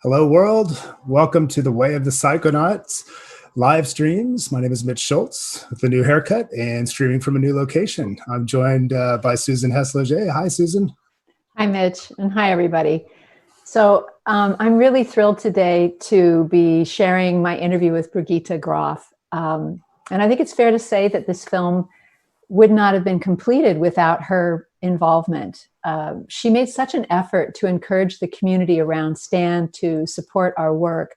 Hello, world. Welcome to the Way of the Psychonauts live streams. My name is Mitch Schultz with a new haircut and streaming from a new location. I'm joined by Susan Hessler-Jay. Hi, Susan. Hi, Mitch, and hi, everybody. So I'm really thrilled today to be sharing my interview with Brigitte Grof. And I think it's fair to say that this film would not have been completed without her involvement. She made such an effort to encourage the community around Stan to support our work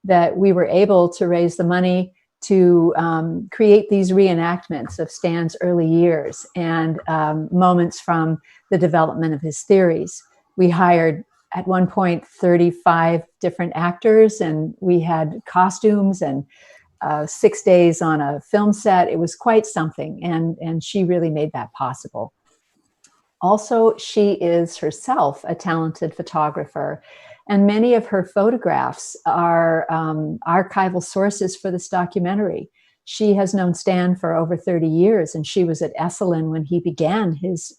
that we were able to raise the money to create these reenactments of Stan's early years and moments from the development of his theories. We hired, at one point, 35 different actors, and we had costumes and 6 days on a film set. It was quite something, and she really made that possible. Also, she is herself a talented photographer, and many of her photographs are archival sources for this documentary. She has known Stan for over 30 years, and she was at Esalen when he began his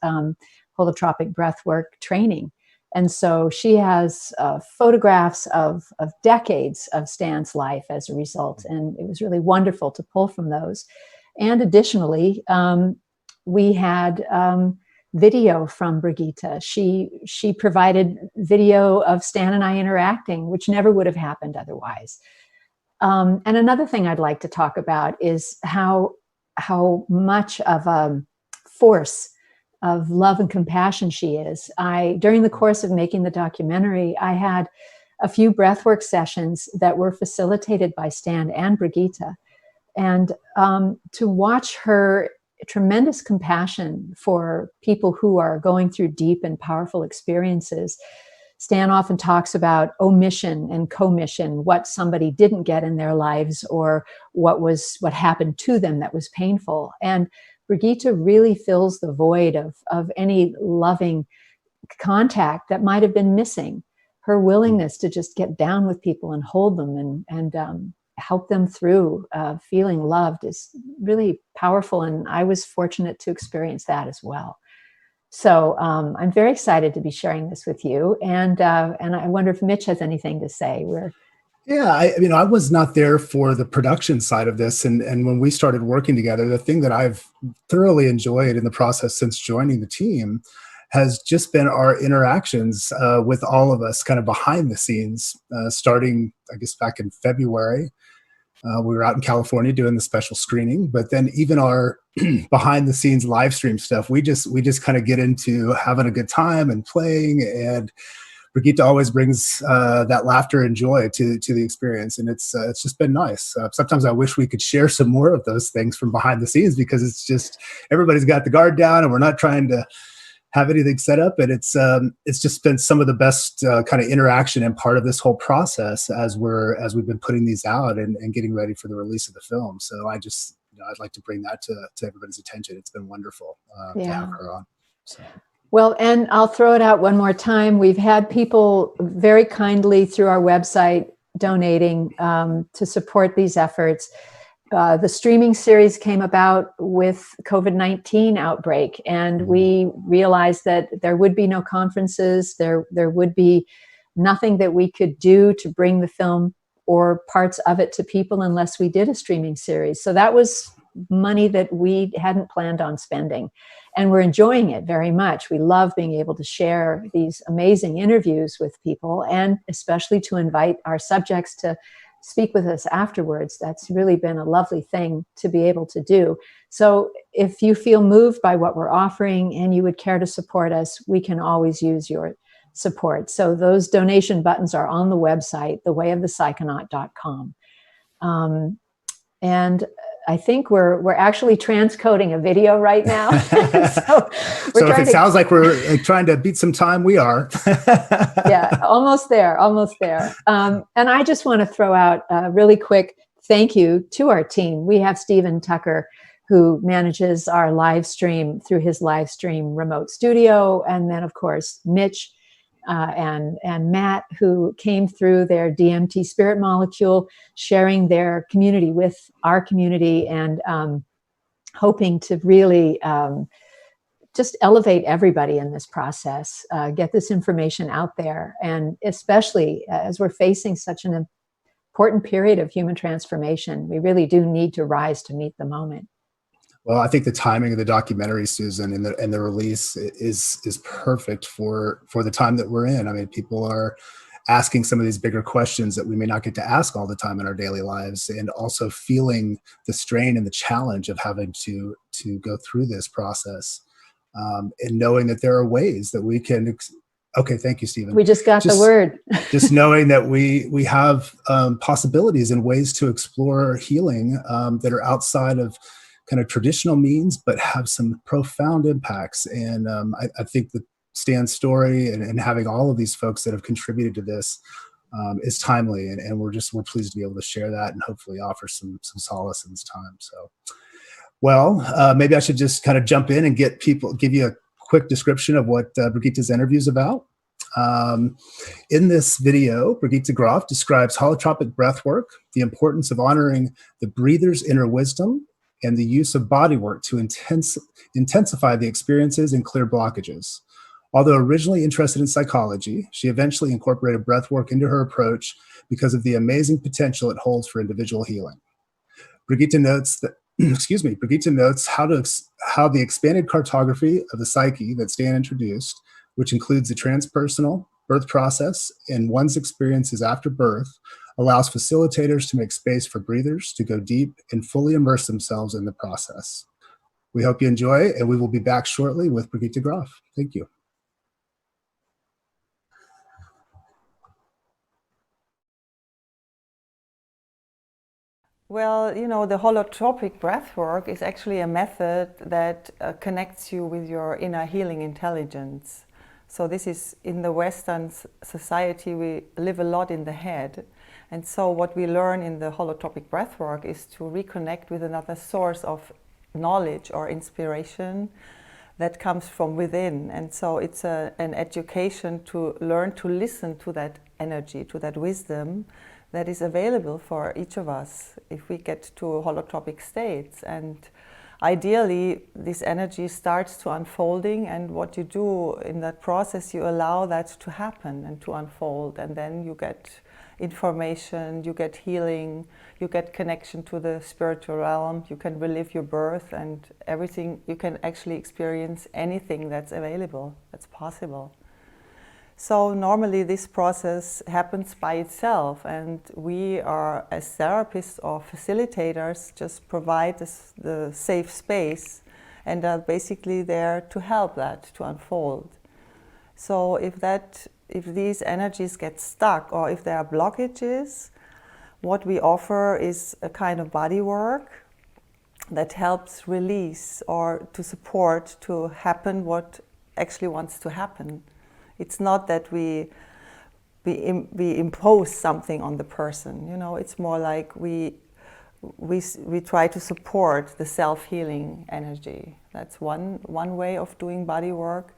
holotropic breathwork training. And so she has photographs of decades of Stan's life as a result, and it was really wonderful to pull from those. And additionally, we had video from Brigitte. She provided video of Stan and I interacting, which never would have happened otherwise. And another thing I'd like to talk about is how much of a force of love and compassion she is. During the course of making the documentary, I had a few breathwork sessions that were facilitated by Stan and Brigitte. And to watch her tremendous compassion for people who are going through deep and powerful experiences. Stan often talks about omission and commission, what somebody didn't get in their lives or what happened to them that was painful. And Brigitte really fills the void of any loving contact that might have been missing. Her willingness to just get down with people and hold them and help them through feeling loved is really powerful. And I was fortunate to experience that as well. So I'm very excited to be sharing this with you. And I wonder if Mitch has anything to say. Yeah, I was not there for the production side of this. And when we started working together, the thing that I've thoroughly enjoyed in the process since joining the team has just been our interactions with all of us kind of behind the scenes, starting, I guess, back in February. We were out in California doing the special screening, but then even our behind the scenes live stream stuff, we just kind of get into having a good time and playing, and Brigitte always brings that laughter and joy to the experience, and it's just been nice. Sometimes I wish we could share some more of those things from behind the scenes, because it's just everybody's got the guard down and we're not trying to have anything set up, and it's just been some of the best kind of interaction and part of this whole process as we've been putting these out and getting ready for the release of the film. So I'd like to bring that to everybody's attention. It's been wonderful to have her on. So. Well, and I'll throw it out one more time. We've had people very kindly through our website donating to support these efforts. The streaming series came about with COVID-19 outbreak, and we realized that there would be no conferences, there would be nothing that we could do to bring the film or parts of it to people unless we did a streaming series. So that was money that we hadn't planned on spending, and we're enjoying it very much. We love being able to share these amazing interviews with people, and especially to invite our subjects to speak with us afterwards. That's really been a lovely thing to be able to do. So if you feel moved by what we're offering and you would care to support us, we can always use your support. So those donation buttons are on the website, thewayofthepsychonaut.com. And I think we're actually transcoding a video right now. So if it sounds like we're trying to beat some time, we are. Yeah, almost there. And I just want to throw out a really quick thank you to our team. We have Stephen Tucker, who manages our live stream through his live stream remote studio. And then, of course, Mitch and Matt, who came through their DMT spirit molecule, sharing their community with our community, and hoping to really just elevate everybody in this process, get this information out there. And especially as we're facing such an important period of human transformation, we really do need to rise to meet the moment. Well, I think the timing of the documentary, Susan, and the release is perfect for the time that we're in. I mean, people are asking some of these bigger questions that we may not get to ask all the time in our daily lives, and also feeling the strain and the challenge of having to go through this process, and knowing that there are ways that we can. Okay, thank you, Stephen. We just got the word. Just knowing that we have possibilities and ways to explore healing that are outside of kind of traditional means, but have some profound impacts. And I think that Stan's story and having all of these folks that have contributed to this is timely, and we're pleased to be able to share that and hopefully offer some solace in this time. So, well, maybe I should just kind of jump in and give you a quick description of what Brigitte's interview is about. In this video, Brigitte Grof describes holotropic breathwork, the importance of honoring the breather's inner wisdom, and the use of bodywork to intensify the experiences and clear blockages. Although originally interested in psychology, she eventually incorporated breathwork into her approach because of the amazing potential it holds for individual healing. Brigitte notes that, Brigitte notes how the expanded cartography of the psyche that Stan introduced, which includes the transpersonal, birth process, and one's experiences after birth, allows facilitators to make space for breathers to go deep and fully immerse themselves in the process. We hope you enjoy, and we will be back shortly with Brigitte Grof. Thank you. Well, you know, the holotropic breathwork is actually a method that connects you with your inner healing intelligence. So this is, in the Western society, we live a lot in the head. And so what we learn in the holotropic breathwork is to reconnect with another source of knowledge or inspiration that comes from within. And so it's an education to learn to listen to that energy, to that wisdom that is available for each of us if we get to holotropic states. And ideally, this energy starts to unfolding, and what you do in that process, you allow that to happen and to unfold, and then you get information, you get healing, you get connection to the spiritual realm, you can relive your birth and everything. You can actually experience anything that's available, that's possible. So normally this process happens by itself, and we are, as therapists or facilitators, just provide the safe space and are basically there to help that to unfold. So if these energies get stuck, or if there are blockages, what we offer is a kind of body work that helps release or to support to happen what actually wants to happen. It's not that we impose something on the person, you know, it's more like we try to support the self-healing energy. That's one way of doing body work.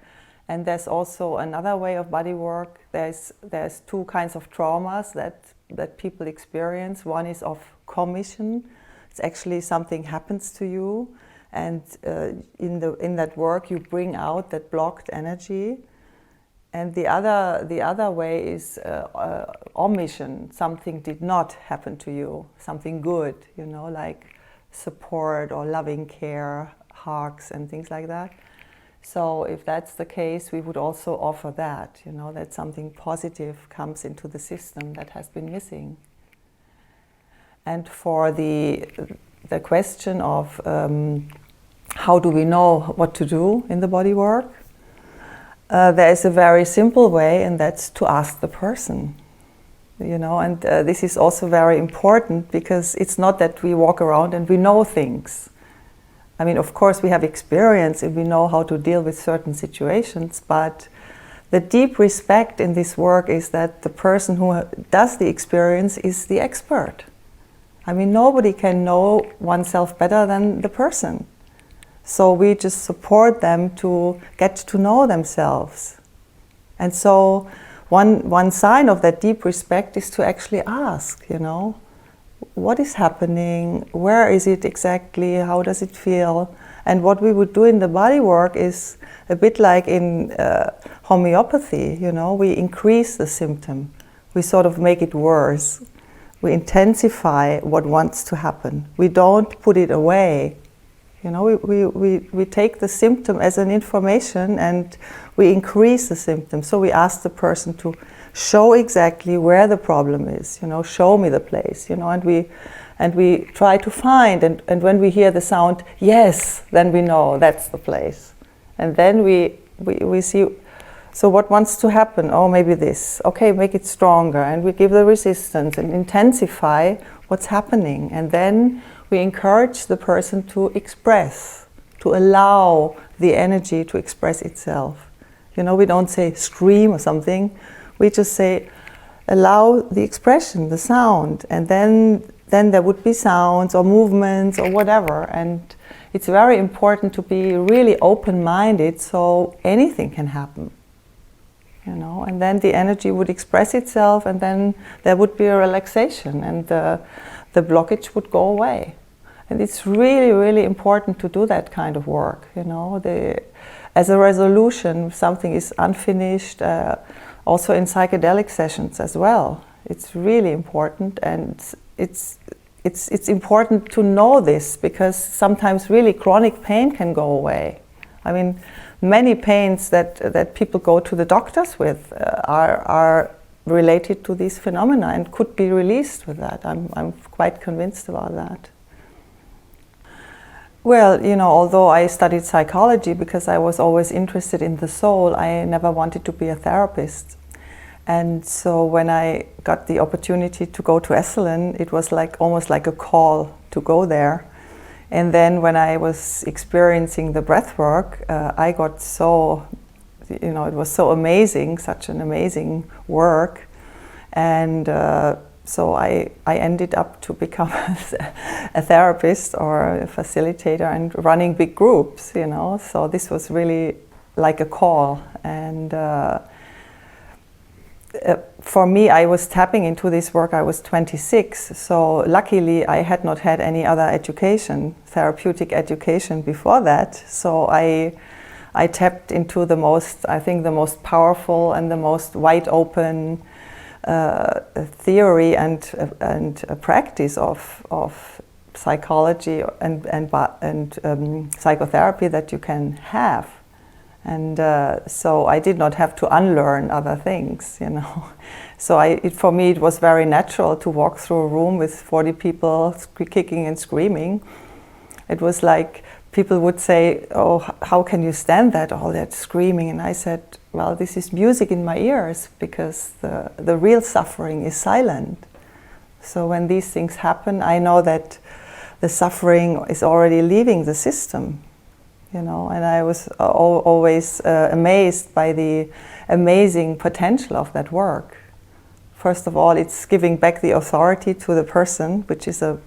And there's also another way of body work. There's two kinds of traumas that people experience. One is of commission. It's actually something happens to you, and in that work you bring out that blocked energy. And the other way is omission. Something did not happen to you, something good, you know, like support or loving care, hugs and things like that. So if that's the case, we would also offer that, you know, that something positive comes into the system that has been missing. And for the question of how do we know what to do in the body work, there is a very simple way, and that's to ask the person. You know, and this is also very important, because it's not that we walk around and we know things. I mean, of course, we have experience and we know how to deal with certain situations, but the deep respect in this work is that the person who does the experience is the expert. I mean, nobody can know oneself better than the person. So we just support them to get to know themselves. And so one sign of that deep respect is to actually ask, you know, what is happening? Where is it exactly? How does it feel? And what we would do in the body work is a bit like in homeopathy, you know, we increase the symptom. We sort of make it worse. We intensify what wants to happen. We don't put it away. You know, we take the symptom as an information and we increase the symptom. So we ask the person to show exactly where the problem is, you know, show me the place, you know, and we try to find, and when we hear the sound, yes, then we know that's the place. And then we see, so what wants to happen? Oh, maybe this. Okay, make it stronger. And we give the resistance and intensify what's happening. And then we encourage the person to express, to allow the energy to express itself. You know, we don't say scream or something. We just say, allow the expression, the sound. And then there would be sounds or movements or whatever. And it's very important to be really open-minded so anything can happen. You know, and then the energy would express itself, and then there would be a relaxation, and the blockage would go away. And it's really, really important to do that kind of work. You know, as a resolution, if something is unfinished, also in psychedelic sessions as well. It's really important, and it's important to know this, because sometimes really chronic pain can go away. I mean, many pains that people go to the doctors with are related to these phenomena and could be released with that. I'm quite convinced about that. Well, you know, although I studied psychology because I was always interested in the soul, I never wanted to be a therapist. And so when I got the opportunity to go to Esalen, it was like almost like a call to go there. And then when I was experiencing the breathwork, I got so, you know, it was so amazing, such an amazing work. And so I ended up to become a therapist or a facilitator and running big groups, you know. So this was really like a call. And for me, I was tapping into this work, I was 26, so luckily I had not had any other education, therapeutic education before that. So I tapped into the most, I think the most powerful and the most wide open theory and practice of psychology and psychotherapy that you can have. And so I did not have to unlearn other things, you know. So for me, it was very natural to walk through a room with 40 people kicking and screaming. It was like people would say, oh, how can you stand that, all that screaming? And I said, well, this is music in my ears, because the real suffering is silent. So when these things happen, I know that the suffering is already leaving the system. You know, and I was always amazed by the amazing potential of that work. First of all, it's giving back the authority to the person, which is a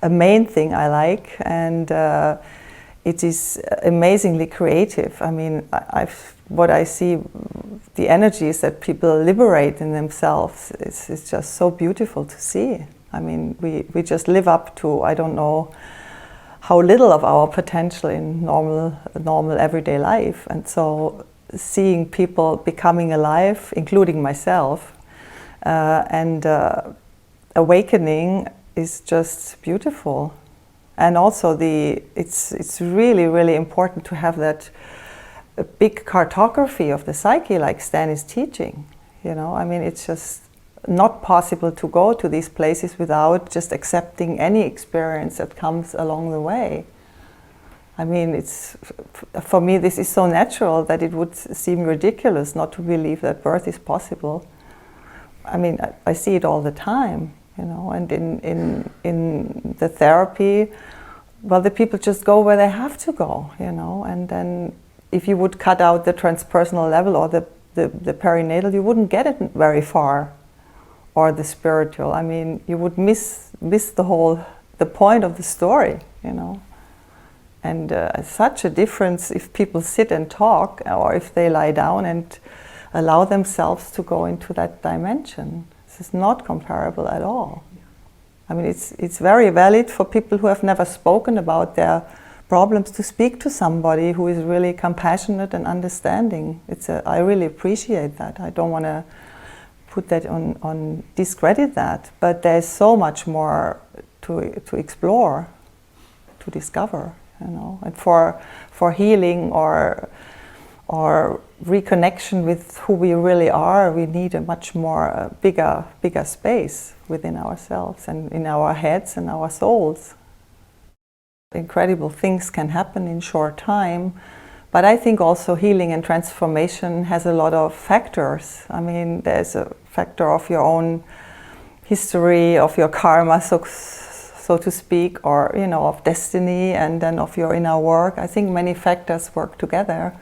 main thing I like, and it is amazingly creative. I mean, what I see, the energies that people liberate in themselves, it's just so beautiful to see. I mean, we just live up to, I don't know, how little of our potential in normal everyday life. And so seeing people becoming alive, including myself, and awakening is just beautiful. And also it's really, really important to have that big cartography of the psyche like Stan is teaching. You know, I mean, it's just not possible to go to these places without just accepting any experience that comes along the way. I mean, for me, this is so natural that it would seem ridiculous not to believe that birth is possible. I mean, I see it all the time, you know, and in the therapy, well, the people just go where they have to go, you know, and then if you would cut out the transpersonal level or the perinatal, you wouldn't get it very far. Or the spiritual. I mean, you would miss the point of the story, you know. And such a difference if people sit and talk, or if they lie down and allow themselves to go into that dimension. This is not comparable at all. I mean, it's very valid for people who have never spoken about their problems to speak to somebody who is really compassionate and understanding. I really appreciate that. I don't want to put that on discredit that, but there's so much more to explore, to discover, you know. And for healing or reconnection with who we really are, we need a much more bigger space within ourselves and in our heads and our souls. Incredible things can happen in short time, but I think also healing and transformation has a lot of factors. I mean, there's a factor of your own history, of your karma, so to speak, or, you know, of destiny, and then of your inner work. I think many factors work together,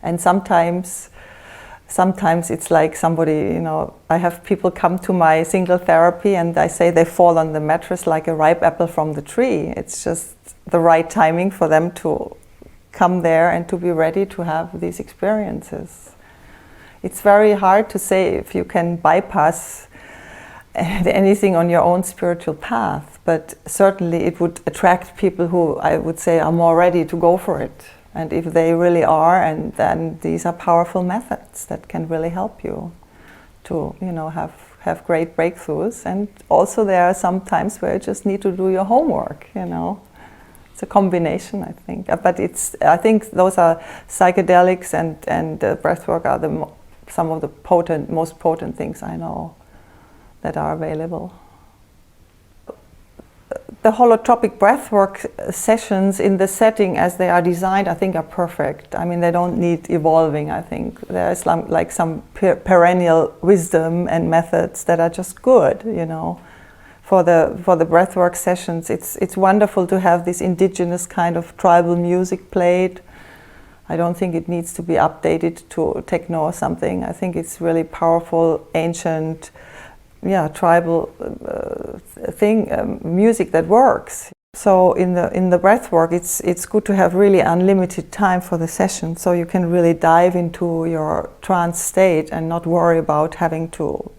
and sometimes it's like somebody, you know, I have people come to my single therapy and I say they fall on the mattress like a ripe apple from the tree. It's just the right timing for them to come there and to be ready to have these experiences. It's very hard to say if you can bypass anything on your own spiritual path, but certainly it would attract people who I would say are more ready to go for it. And if they really are, and then these are powerful methods that can really help you to, you know, have great breakthroughs. And also there are some times where you just need to do your homework, you know. It's a combination, I think. But I think those are psychedelics and breathwork are some of the most potent things I know that are available. The holotropic breathwork sessions in the setting as they are designed, I think, are perfect. I mean, they don't need evolving, I think. There's like some perennial wisdom and methods that are just good, you know. For the breathwork sessions, it's wonderful to have this indigenous kind of tribal music played. I don't think it needs to be updated to techno or something. I think it's really powerful, ancient, tribal music that works. So in the breathwork, it's good to have really unlimited time for the session, so you can really dive into your trance state and not worry about having to,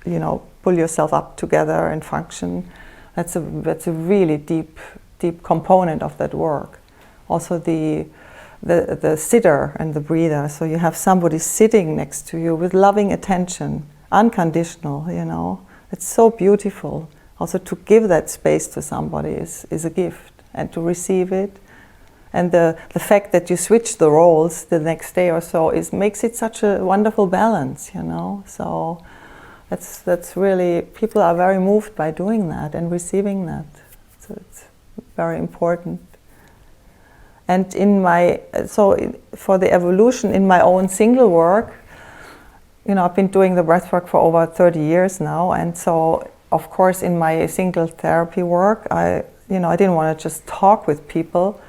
you know, pull yourself up together and function. That's a really deep component of that work. Also the sitter and the breather. So you have somebody sitting next to you with loving attention, unconditional, you know. It's so beautiful. Also to give that space to somebody is a gift, and to receive it. And the fact that you switch the roles the next day or so makes it such a wonderful balance, you know. So that's really, people are very moved by doing that and receiving that. So it's very important. And for the evolution in my own single work, you know, I've been doing the breathwork for over 30 years now, and so of course in my single therapy work, I didn't want to just talk with people,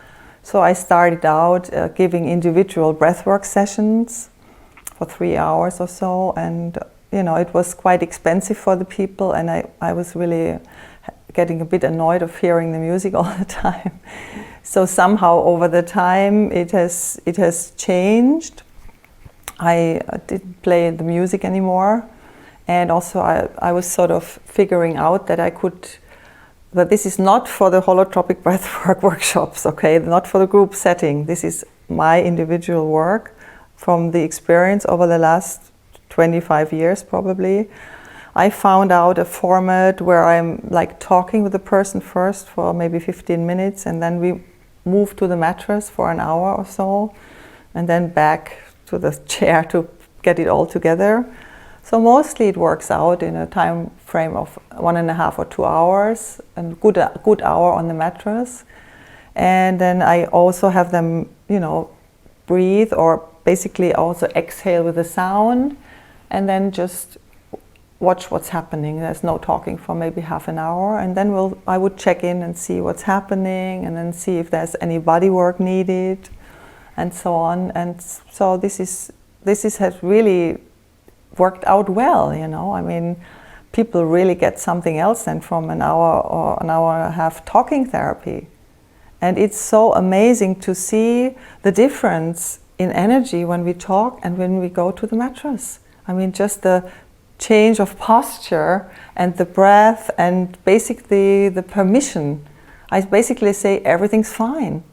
so I started out giving individual breathwork sessions for 3 hours or so, and you know, it was quite expensive for the people, and I was really getting a bit annoyed of hearing the music all the time. So somehow over the time it has changed. I didn't play the music anymore, and also I was sort of figuring out that that this is not for the holotropic breathwork workshops, okay, not for the group setting. This is my individual work from the experience over the last 25 years probably. I found out a format where I'm like talking with the person first for maybe 15 minutes, and then we move to the mattress for an hour or so, and then back to the chair to get it all together. So mostly it works out in a time frame of 1.5 or 2 hours, and a good hour on the mattress. And then I also have them, you know, breathe, or basically also exhale with a sound, and then just watch what's happening. There's no talking for maybe half an hour, and then I would check in and see what's happening, and then see if there's any body work needed, and so on. And so this has really worked out well, you know. I mean, people really get something else than from an hour or an hour and a half talking therapy. And it's so amazing to see the difference in energy when we talk and when we go to the mattress. I mean, just the change of posture and the breath and basically the permission. I basically say everything's fine.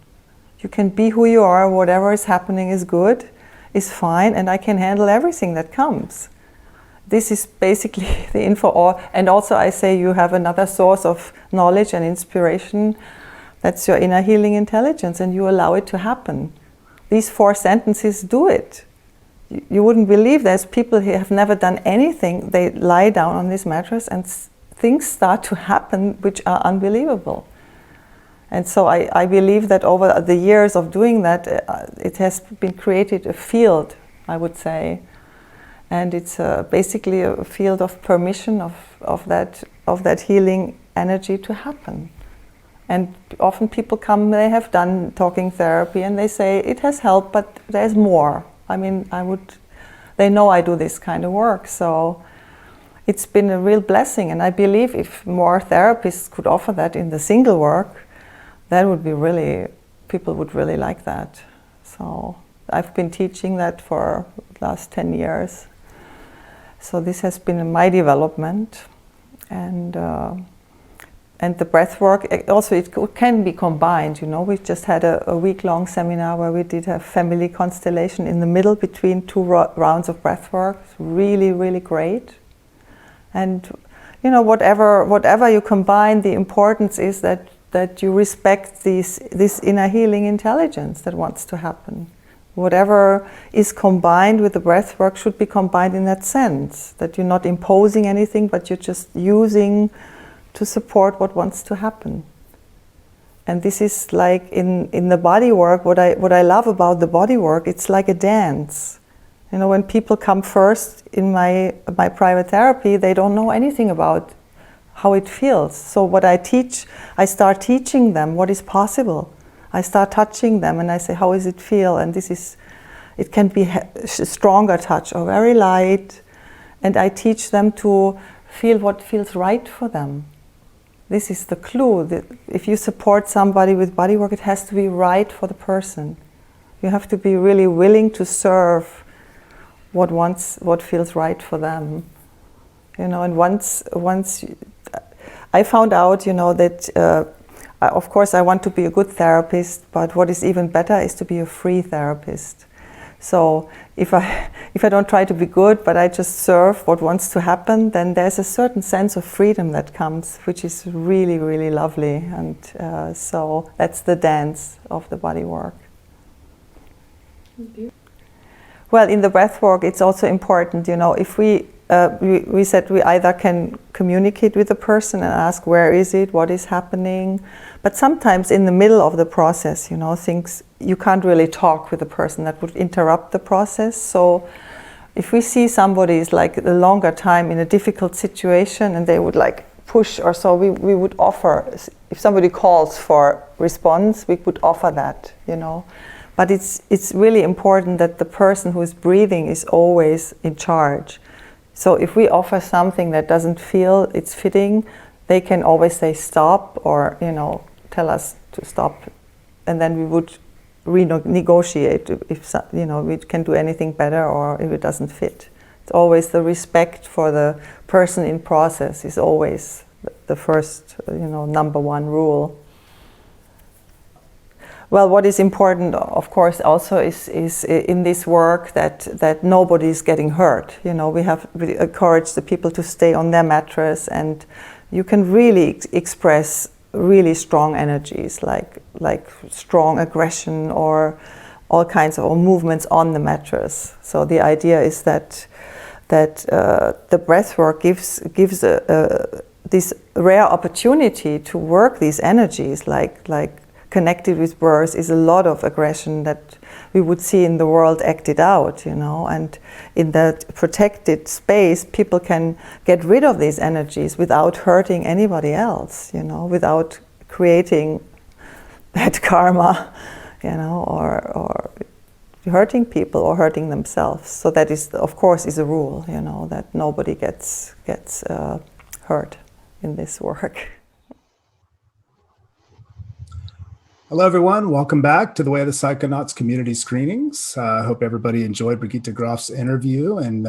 You can be who you are, whatever is happening is good, is fine, and I can handle everything that comes. This is basically the info. And also I say you have another source of knowledge and inspiration. That's your inner healing intelligence, and you allow it to happen. These 4 sentences do it. You wouldn't believe there's people who have never done anything. They lie down on this mattress and things start to happen which are unbelievable. And so I believe that over the years of doing that, it has been created a field, I would say. And it's basically a field of permission of that healing energy to happen. And often people come, they have done talking therapy, and they say, it has helped, but there's more. I mean, they know I do this kind of work, so it's been a real blessing. And I believe if more therapists could offer that in the single work, that would be really, people would really like that. So I've been teaching that for the last 10 years. So this has been my development. And the breath work, also it can be combined, you know. We just had a week-long seminar where we did a family constellation in the middle between 2 rounds of breath work. It's really, really great. And, you know, whatever you combine, the importance is that you respect this inner healing intelligence that wants to happen. Whatever is combined with the breath work should be combined in that sense, that you're not imposing anything, but you're just using to support what wants to happen. And this is like in the body work, what I love about the body work, it's like a dance. You know, when people come first in my private therapy, they don't know anything about how it feels. So what I teach, I start teaching them what is possible. I start touching them and I say, how does it feel? And it can be a stronger touch or very light. And I teach them to feel what feels right for them. This is the clue, that if you support somebody with bodywork, it has to be right for the person. You have to be really willing to serve what feels right for them. You know, and once I found out, you know, that of course I want to be a good therapist, but what is even better is to be a free therapist. So if I don't try to be good, but I just serve what wants to happen, then there's a certain sense of freedom that comes, which is really, really lovely. And so that's the dance of the body work. Well, in the breath work, it's also important, you know, if we said we either can communicate with the person and ask where is it, what is happening, but sometimes in the middle of the process, you know, things, you can't really talk with the person, that would interrupt the process. So if we see somebody is like a longer time in a difficult situation and they would like push or so, we would offer, if somebody calls for response, we would offer that, you know. But it's really important that the person who is breathing is always in charge. So if we offer something that doesn't feel it's fitting, they can always say stop, or, you know, tell us to stop, and then we would renegotiate if, you know, we can do anything better or if it doesn't fit. It's always the respect for the person in process is always the first, you know, number 1 rule. Well, what is important, of course, also is in this work that nobody is getting hurt. You know, we encourage the people to stay on their mattress, and you can really express really strong energies, like strong aggression or all kinds of movements on the mattress. So the idea is that the breath work gives this rare opportunity to work these energies, like connected with birth is a lot of aggression that we would see in the world acted out, you know, and in that protected space, people can get rid of these energies without hurting anybody else, you know, without creating bad karma, you know, or hurting people or hurting themselves. So that is, of course, is a rule, you know, that nobody gets hurt in this work. Hello, everyone. Welcome back to the Way of the Psychonauts community screenings. I hope everybody enjoyed Brigitte Grof's interview and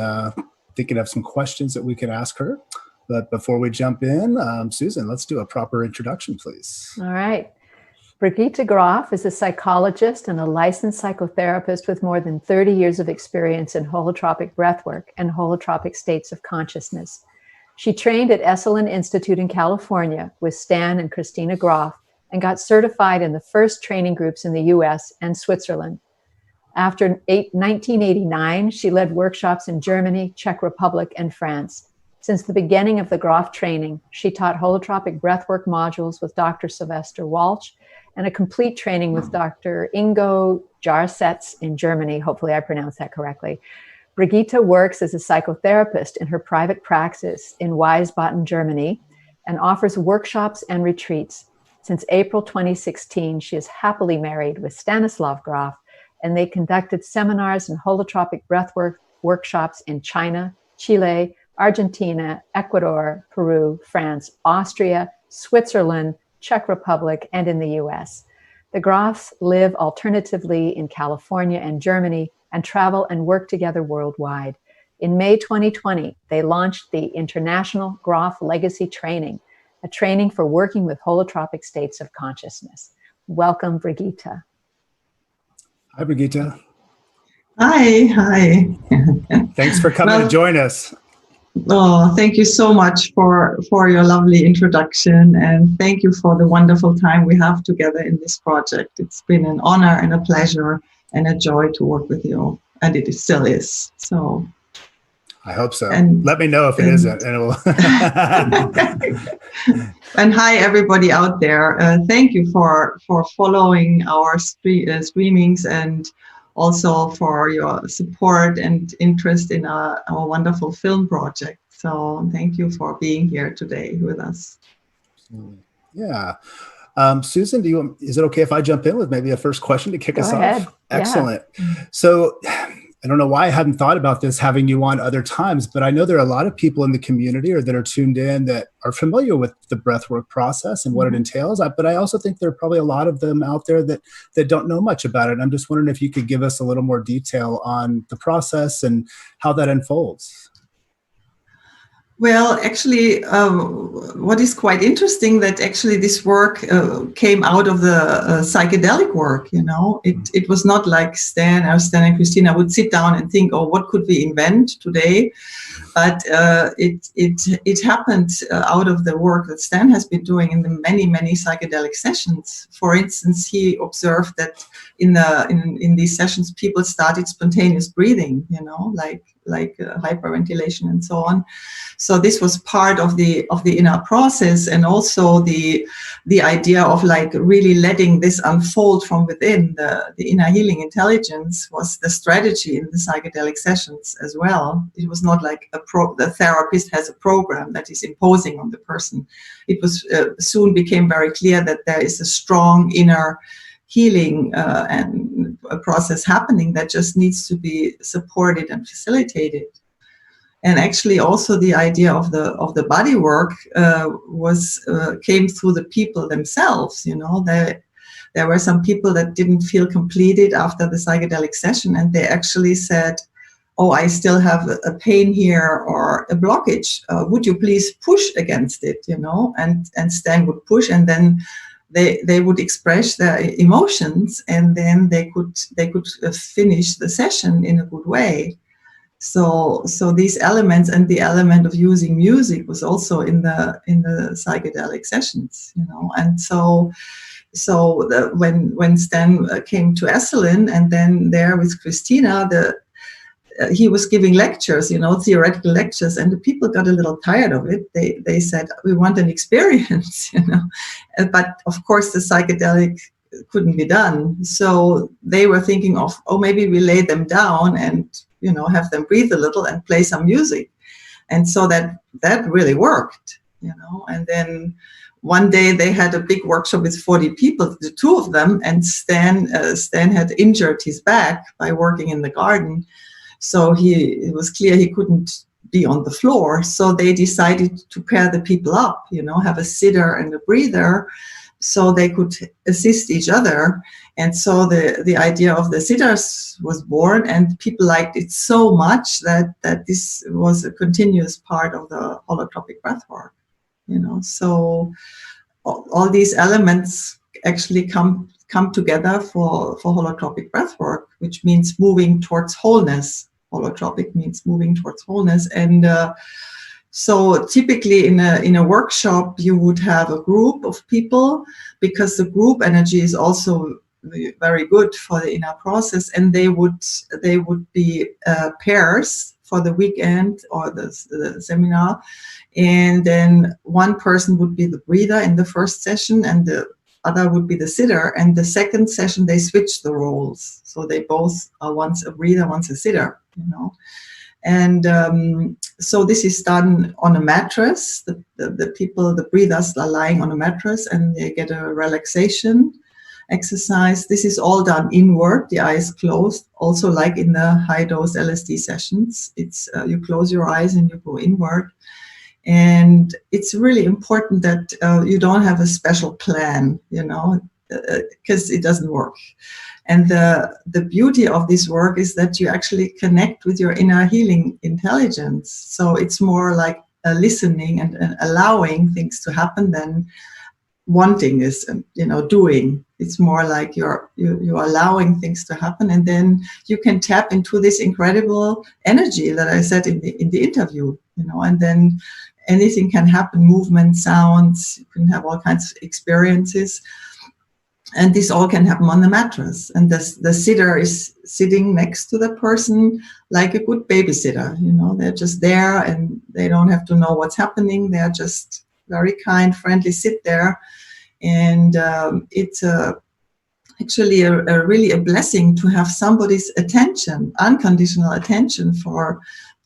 thinking of some questions that we could ask her. But before we jump in, Susan, let's do a proper introduction, please. All right. Brigitte Grof is a psychologist and a licensed psychotherapist with more than 30 years of experience in holotropic breathwork and holotropic states of consciousness. She trained at Esalen Institute in California with Stan and Christina Grof and got certified in the first training groups in the US and Switzerland. After 1989, she led workshops in Germany, Czech Republic, and France. Since the beginning of the Grof training, she taught holotropic breathwork modules with Dr. Sylvester Walsh and a complete training with Dr. Ingo Jarsetz in Germany. Hopefully I pronounced that correctly. Brigitte works as a psychotherapist in her private practice in Wiesbaden, Germany, and offers workshops and retreats. Since April 2016, she is happily married with Stanislav Grof, and they conducted seminars and holotropic breathwork workshops in China, Chile, Argentina, Ecuador, Peru, France, Austria, Switzerland, Czech Republic, and in the US. The Grofs live alternatively in California and Germany and travel and work together worldwide. In May 2020, they launched the International Grof Legacy Training, a training for working with holotropic states of consciousness. Welcome, Brigitte. Hi, Brigitte. Hi. Thanks for coming to join us. Oh, thank you so much for your lovely introduction, and thank you for the wonderful time we have together in this project. It's been an honor and a pleasure and a joy to work with you, and it still is. So I hope so. And let me know if it isn't, and it will. And hi, everybody out there. Thank you for following our streamings, and also for your support and interest in our wonderful film project. So thank you for being here today with us. Yeah. Susan, is it okay if I jump in with maybe a first question to kick us off? Excellent. Yeah. So I don't know why I hadn't thought about this having you on other times, but I know there are a lot of people in the community or that are tuned in that are familiar with the breathwork process and what it entails. But I also think there are probably a lot of them out there that don't know much about it. And I'm just wondering if you could give us a little more detail on the process and how that unfolds. Well, actually, what is quite interesting that actually this work came out of the psychedelic work. You know, it was not like Stan and Christina would sit down and think, oh, what could we invent today? But it happened out of the work that Stan has been doing in the many psychedelic sessions. For instance, he observed that in these sessions, people started spontaneous breathing. You know, like hyperventilation and so on. So this was part of the inner process, and also the idea of like really letting this unfold from within. The inner healing intelligence was the strategy in the psychedelic sessions as well. It was not like the therapist has a program that is imposing on the person. It was soon became very clear that there is a strong inner healing and a process happening that just needs to be supported and facilitated. And actually also the idea of the body work came through the people themselves. You know, there were some people that didn't feel completed after the psychedelic session, and they actually said, oh, I still have a pain here or a blockage. Would you please push against it? You know, and Stan would push, and then they would express their emotions, and then they could finish the session in a good way. So these elements, and the element of using music was also in the psychedelic sessions, you know. And so when Stan came to Esalen, and then there with Christina, he was giving lectures, you know, theoretical lectures, and the people got a little tired of it. They said, we want an experience, you know. But of course the psychedelic couldn't be done. So they were thinking of, oh, maybe we lay them down and, you know, have them breathe a little and play some music. And so that really worked, you know. And then one day they had a big workshop with 40 people, the two of them, and Stan had injured his back by working in the garden. So it was clear he couldn't be on the floor. So they decided to pair the people up, you know, have a sitter and a breather, so they could assist each other. And so the idea of the sitters was born, and people liked it so much that this was a continuous part of the holotropic breathwork, you know. So all these elements actually come together for holotropic breathwork, which means moving towards wholeness. Holotropic means moving towards wholeness. And so typically in a workshop, you would have a group of people, because the group energy is also very good for the inner process, and they would be pairs for the weekend or the seminar. And then one person would be the breather in the first session, and the other would be the sitter. And the second session, they switch the roles. So they both are once a breather, once a sitter, you know. And so this is done on a mattress. The people, the breathers, are lying on a mattress, and they get a relaxation exercise. This is all done inward, the eyes closed, also like in the high dose LSD sessions. It's you close your eyes and you go inward. And it's really important that you don't have a special plan, you know, because it doesn't work. And the beauty of this work is that you actually connect with your inner healing intelligence. So it's more like a listening and allowing things to happen than wanting this and, you know, doing. It's more like you're allowing things to happen, and then you can tap into this incredible energy that I said in the interview, you know, and then anything can happen, movement, sounds, you can have all kinds of experiences. And this all can happen on the mattress. And the sitter is sitting next to the person like a good babysitter. You know, they're just there and they don't have to know what's happening. They're just very kind, friendly, sit there. And it's actually really a blessing to have somebody's attention, unconditional attention, for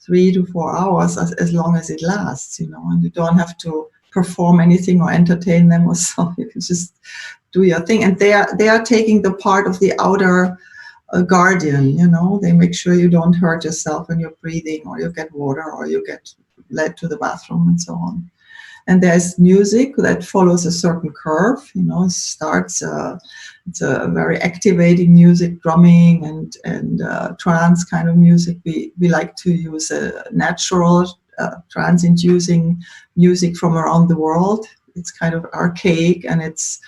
3 to 4 hours, as long as it lasts, you know, and you don't have to perform anything or entertain them or so. You can just do your thing. And they are taking the part of the outer guardian, you know. They make sure you don't hurt yourself when you're breathing, or you get water, or you get led to the bathroom, and so on. And there's music that follows a certain curve, you know. It starts, it's a very activating music, drumming and trance kind of music. We like to use a natural trance-inducing music from around the world. It's kind of archaic, and it's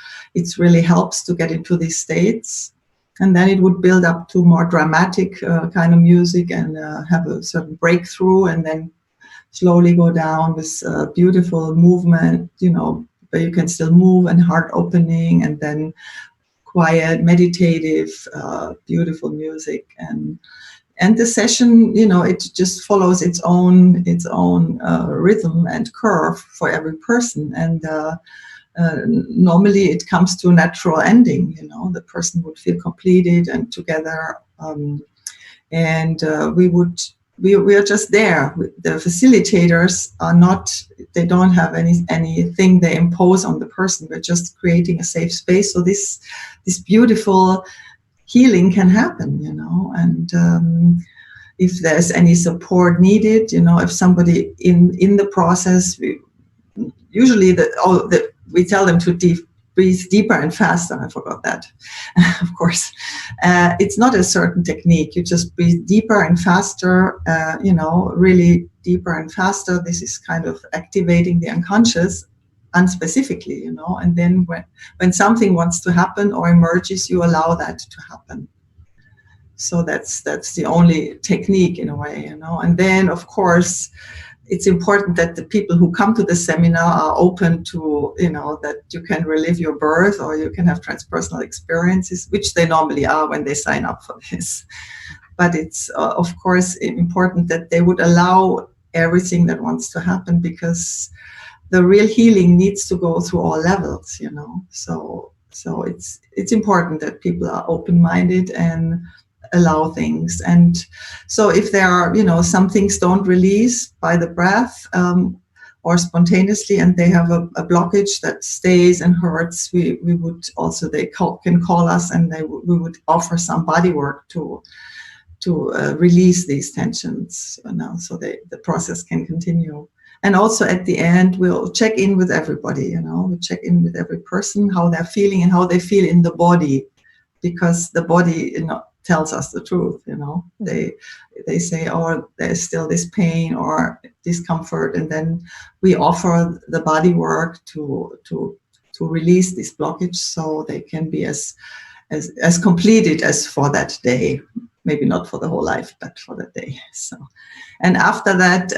really helps to get into these states. And then it would build up to more dramatic kind of music and have a certain breakthrough, and then slowly go down with beautiful movement, you know, where you can still move, and heart opening, and then quiet, meditative, beautiful music. And the session, you know, it just follows its own rhythm and curve for every person. And normally it comes to a natural ending, you know, the person would feel completed and together. We are just there. The facilitators are not, they don't have anything they impose on the person. We're just creating a safe space. So this beautiful healing can happen, you know. And if there's any support needed, you know, if somebody in the process, usually we tell them to breathe deeper and faster. I forgot that, of course. It's not a certain technique. You just breathe deeper and faster, you know, really deeper and faster. This is kind of activating the unconscious unspecifically, you know. And then when something wants to happen or emerges, you allow that to happen. So that's the only technique in a way, you know. And then, of course, it's important that the people who come to the seminar are open to, you know, that you can relive your birth, or you can have transpersonal experiences, which they normally are when they sign up for this. But it's, of course, important that they would allow everything that wants to happen, because the real healing needs to go through all levels, you know. So it's important that people are open-minded and allow things. And so if there are, you know, some things don't release by the breath or spontaneously, and they have a blockage that stays and hurts, we would also, can call us, and we would offer some body work to release these tensions, you know, so the process can continue. And also at the end, we'll check in with everybody, you know, we check in with every person, how they're feeling and how they feel in the body, because the body, you know, tells us the truth, you know. They say, oh, there's still this pain or discomfort, and then we offer the body work to release this blockage, so they can be as completed as for that day. Maybe not for the whole life, but for the day. So, and after that,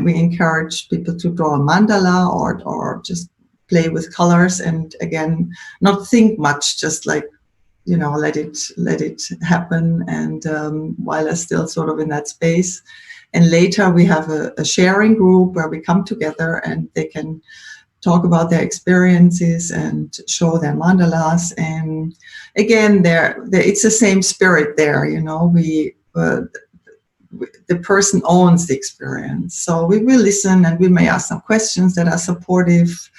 we encourage people to draw a mandala or just play with colors, and again, not think much, just like, let it happen. And while they're still sort of in that space. And later we have a sharing group where we come together and they can talk about their experiences and show their mandalas. And again, it's the same spirit there. The person owns the experience. So we will listen, and we may ask some questions that are supportive,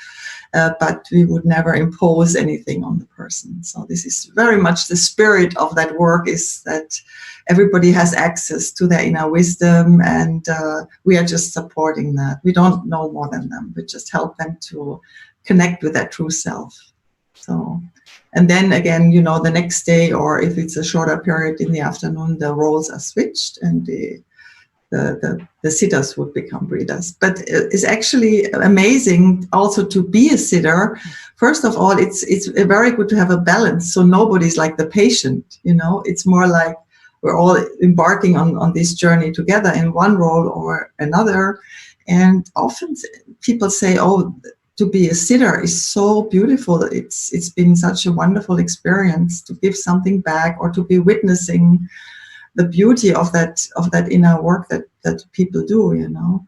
but we would never impose anything on the person. So this is very much the spirit of that work, is that everybody has access to their inner wisdom, and we are just supporting that. We don't know more than them. We just help them to connect with their true self. So, and then again, the next day, or if it's a shorter period in the afternoon, the roles are switched, and the sitters would become breathers. But it's actually amazing also to be a sitter. First of all, it's very good to have a balance, so nobody's like the patient. It's more like we're all embarking on this journey together in one role or another. And often people say, "Oh, to be a sitter is so beautiful. It's been such a wonderful experience to give something back, or to be witnessing the beauty of that inner work that people do,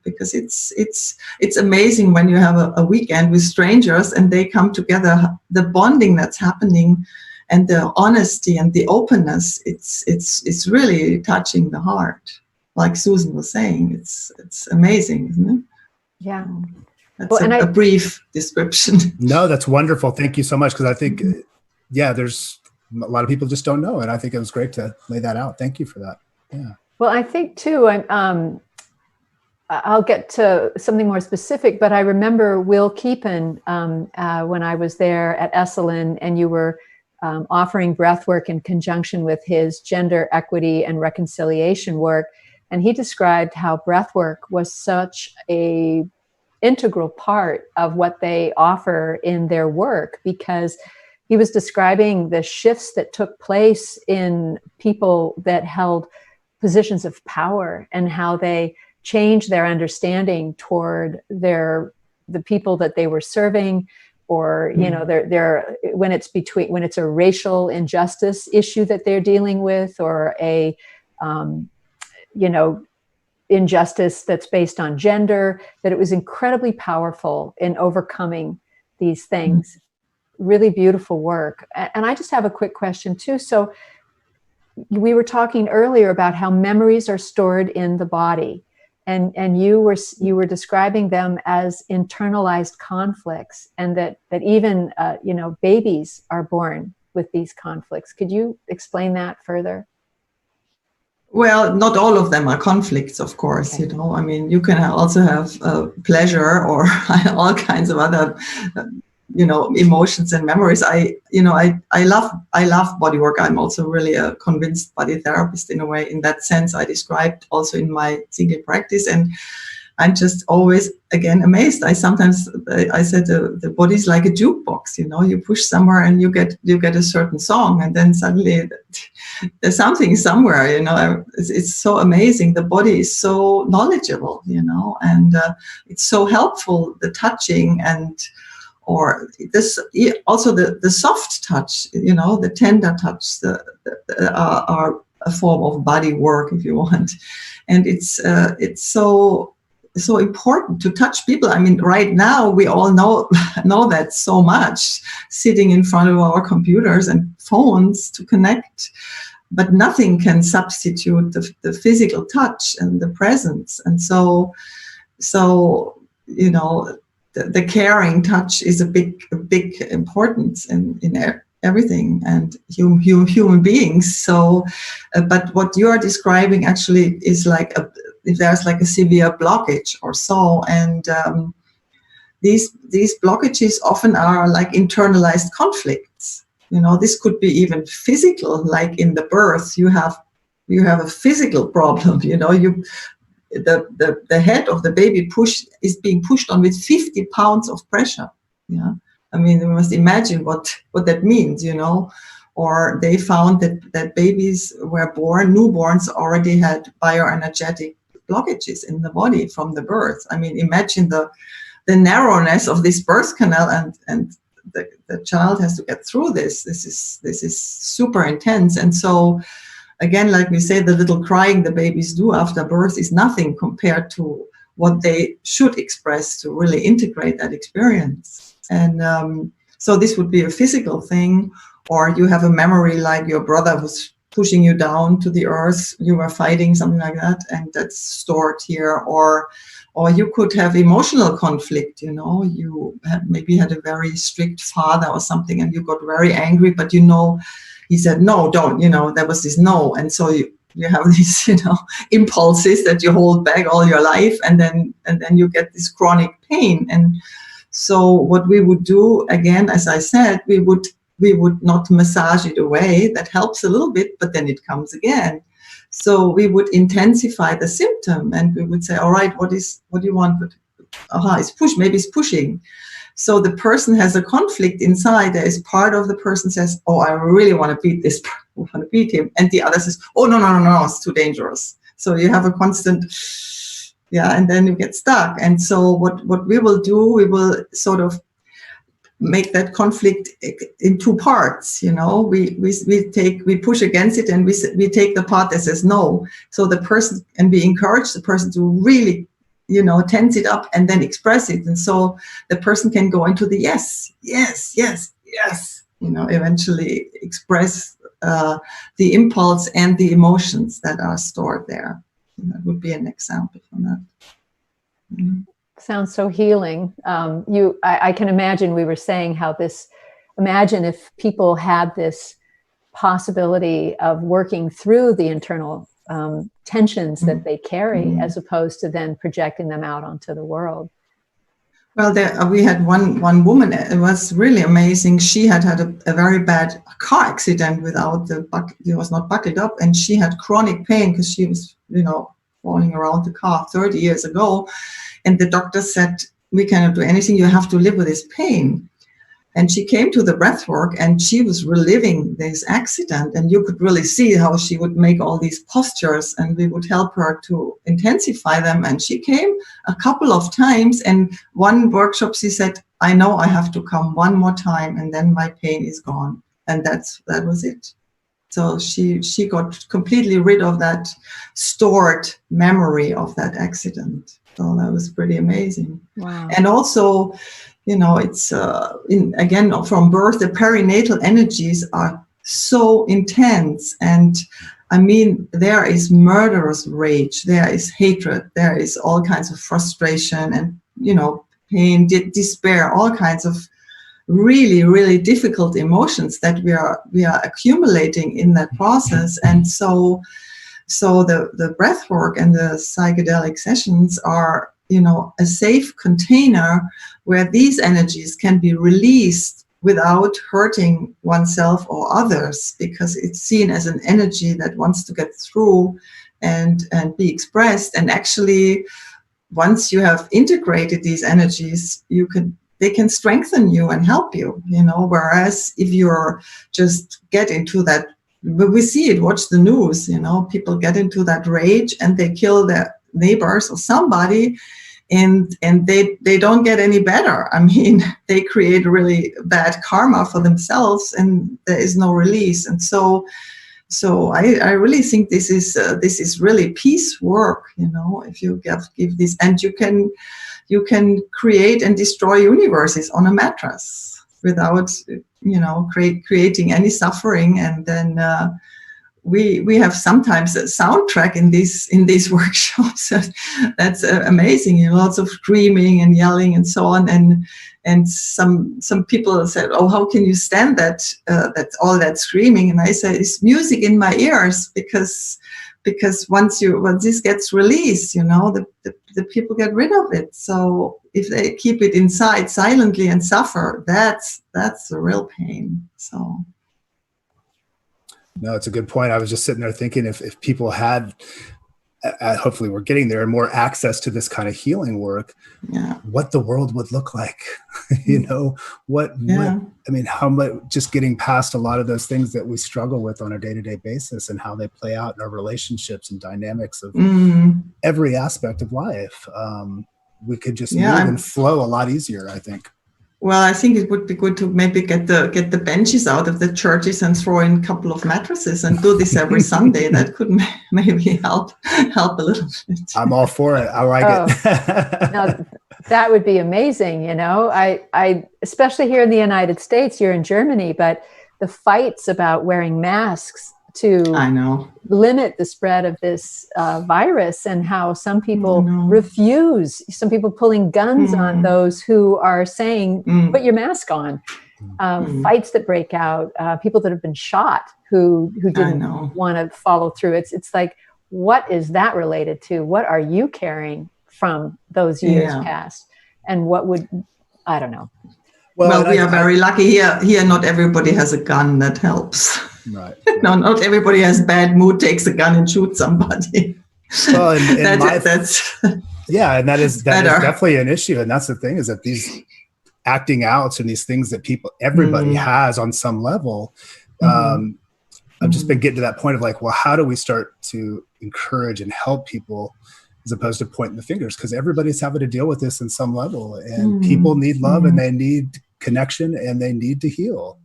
because it's amazing when you have a weekend with strangers and they come together, the bonding that's happening and the honesty and the openness, it's really touching the heart. Like Susan was saying, it's amazing, isn't it? Yeah. That's a brief description. No, that's wonderful. Thank you so much. Because I think, there's a lot of people just don't know. And I think it was great to lay that out. Thank you for that. Yeah. Well, I think too, I'll get to something more specific, but I remember Will Keepan when I was there at Esalen, and you were offering breathwork in conjunction with his gender equity and reconciliation work. And he described how breathwork was such a integral part of what they offer in their work, because he was describing the shifts that took place in people that held positions of power, and how they changed their understanding toward the people that they were serving, or when it's a racial injustice issue that they're dealing with, or a injustice that's based on gender, that it was incredibly powerful in overcoming these things. Really beautiful work. And I just have a quick question too. So we were talking earlier about how memories are stored in the body, and you were describing them as internalized conflicts, and that even babies are born with these conflicts. Could you explain that further? Well, not all of them are conflicts, of course. Okay. I mean, you can also have pleasure or all kinds of other emotions and memories. I love body work. I'm also really a convinced body therapist in a way. In that sense, I described also in my single practice, and I'm just always again amazed. I said the body's like a jukebox. You push somewhere and you get a certain song, and then suddenly there's something somewhere. It's so amazing. The body is so knowledgeable. And it's so helpful. The touching or this also the soft touch, the tender touch, are a form of body work, if you want. And it's so important to touch people. I mean, right now we all know that so much, sitting in front of our computers and phones to connect, but nothing can substitute the physical touch and the presence. And so the caring touch is a big importance in everything and human beings. So, but what you are describing actually is like if there's like a severe blockage or so, and these blockages often are like internalized conflicts. This could be even physical, like in the birth, you have a physical problem. The head of the baby is being pushed on with 50 pounds of pressure. Yeah, I mean, you must imagine what that means, Or they found that babies were born, newborns already had bioenergetic blockages in the body from the birth. I mean, imagine the narrowness of this birth canal, and the child has to get through this. This is super intense. And so, again, like we say, the little crying the babies do after birth is nothing compared to what they should express to really integrate that experience. And so this would be a physical thing, or you have a memory like your brother was pushing you down to the earth, you were fighting, something like that, and that's stored here. Or you could have emotional conflict, you maybe had a very strict father or something, and you got very angry, but he said, no, don't, there was this no. And so you have these, impulses that you hold back all your life, and then you get this chronic pain. And so what we would do, again, as I said, we would not massage it away. That helps a little bit, but then it comes again. So we would intensify the symptom, and we would say, all right, what do you want? Maybe it's pushing. So the person has a conflict inside. There is part of the person says, oh, I really want to beat this, I want to beat him. And the other says, oh, no, it's too dangerous. So you have a constant, and then you get stuck. And so what we will do, we will sort of make that conflict in two parts. We push against it, and we take the part that says no. So the person, and we encourage the person to really, tense it up and then express it. And so the person can go into the yes, eventually express the impulse and the emotions that are stored there. And that would be an example from that. Mm-hmm. Sounds so healing. I can imagine, we were saying how imagine if people had this possibility of working through the internal tensions that they carry, as opposed to then projecting them out onto the world. Well, we had one woman. It was really amazing. She had a very bad car accident without it was not buckled up, and she had chronic pain because she was, falling around the car 30 years ago. And the doctor said, we cannot do anything. You have to live with this pain. And she came to the breathwork, and she was reliving this accident. And you could really see how she would make all these postures, and we would help her to intensify them. And she came a couple of times. And one workshop, she said, I know I have to come one more time, and then my pain is gone. And that was it. So she got completely rid of that stored memory of that accident. So that was pretty amazing. Wow. And also, it's again, from birth, the perinatal energies are so intense. And I mean, there is murderous rage, there is hatred, there is all kinds of frustration and, pain, despair, all kinds of really, really difficult emotions that we are accumulating in that process. And so the breath work and the psychedelic sessions are, a safe container where these energies can be released without hurting oneself or others, because it's seen as an energy that wants to get through and be expressed. And actually, once you have integrated these energies, they can strengthen you and help you, whereas if you're just get into that, but we see it, watch the news, people get into that rage and they kill their neighbors or somebody, and they don't get any better. I mean, they create really bad karma for themselves, and there is no release. And so I really think this is really peace work, if you give this, and you can create and destroy universes on a mattress without, creating any suffering. And then we have sometimes a soundtrack in these workshops. That's amazing. Lots of screaming and yelling and so on. And some people said, "Oh, how can you stand that? That's all that screaming." And I said, "It's music in my ears, because once this gets released, the people get rid of it. So if they keep it inside silently and suffer, that's the real pain." So. No, it's a good point. I was just sitting there thinking, if people had, hopefully we're getting there, more access to this kind of healing work, what the world would look like. You know, Yeah. I mean, how much, just getting past a lot of those things that we struggle with on a day-to-day basis and how they play out in our relationships and dynamics of every aspect of life. We could just move and flow a lot easier, I think. Well, I think it would be good to maybe get the benches out of the churches and throw in a couple of mattresses and do this every Sunday. That could maybe help a little bit. I'm all for it. I like it. No, that would be amazing. You know, I especially here in the United States, you're in Germany, but the fights about wearing masks to limit the spread of this virus, and how some people refuse, some people pulling guns on those who are saying, put your mask on. Fights that break out, people that have been shot who didn't want to follow through. It's like, what is that related to? What are you carrying from those years past? And what would, I don't know. Well, we are very lucky here. Here, not everybody has a gun. That helps. Right. No, not everybody has bad mood, takes a gun and shoots somebody. Well, and that's yeah, and that is definitely an issue. And that's the thing, is that these acting outs and these things that everybody has on some level. I've just been getting to that point of like, well, how do we start to encourage and help people as opposed to pointing the fingers? Because everybody's having to deal with this in some level, and people need love and they need connection and they need to heal.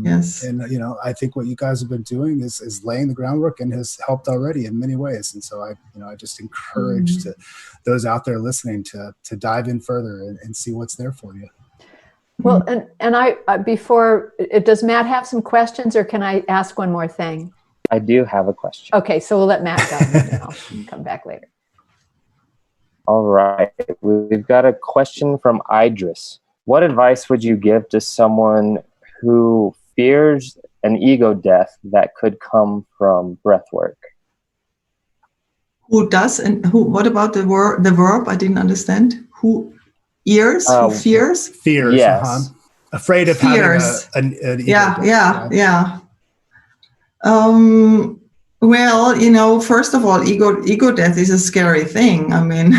Yes. And, you know, I think what you guys have been doing is laying the groundwork and has helped already in many ways. And so I just encourage those out there listening to dive in further and see what's there for you. Well, and I, does Matt have some questions, or can I ask one more thing? I do have a question. Okay. So we'll let Matt go and then I'll come back later. All right. We've got a question from Idris. What advice would you give to someone who fears an ego death that could come from breathwork? Who does, and who? What about the verb? I didn't understand. Who fears? Who fears? Fears. Yes. Afraid of fears. Having an ego death. Yeah. Well, you know, first of all, ego death is a scary thing. I mean,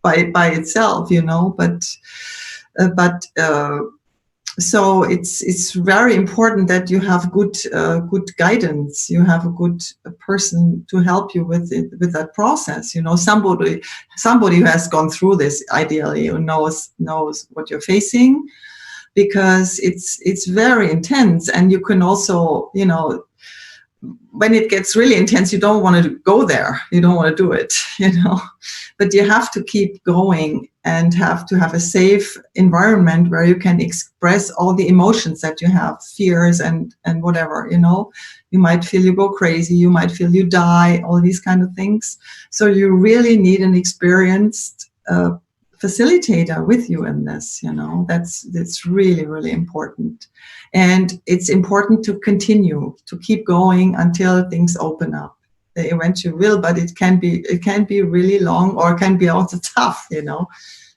by itself, you know, but so it's very important that you have good guidance. You have a good person to help you with that process. You know, somebody who has gone through this, ideally, who knows what you're facing, because it's very intense. And you can also, you know, when it gets really intense, you don't want to go there. You don't want to do it, you know, but you have to keep going and have to have a safe environment where you can express all the emotions that you have, fears and whatever, you know. You might feel you go crazy, you might feel you die, all these kind of things. So you really need an experienced facilitator with you in this, you know. That's really, really important. And it's important to continue, to keep going until things open up. They eventually will, but it can be really long, or it can be also tough, you know.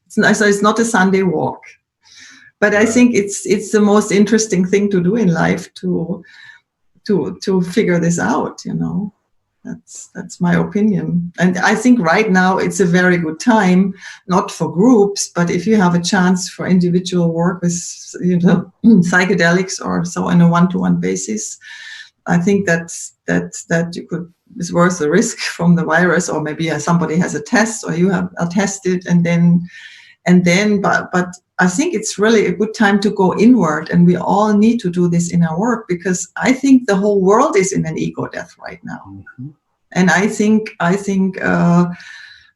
So it's not a Sunday walk. But I think it's the most interesting thing to do in life, to figure this out, you know. That's my opinion. And I think right now it's a very good time, not for groups, but if you have a chance for individual work with, you know, psychedelics or so on a one-to-one basis, I think that you could, is worth the risk from the virus, or maybe somebody has a test, or you are tested, but I think it's really a good time to go inward, and we all need to do this in our work, because I think the whole world is in an ego death right now. Mm-hmm. And I think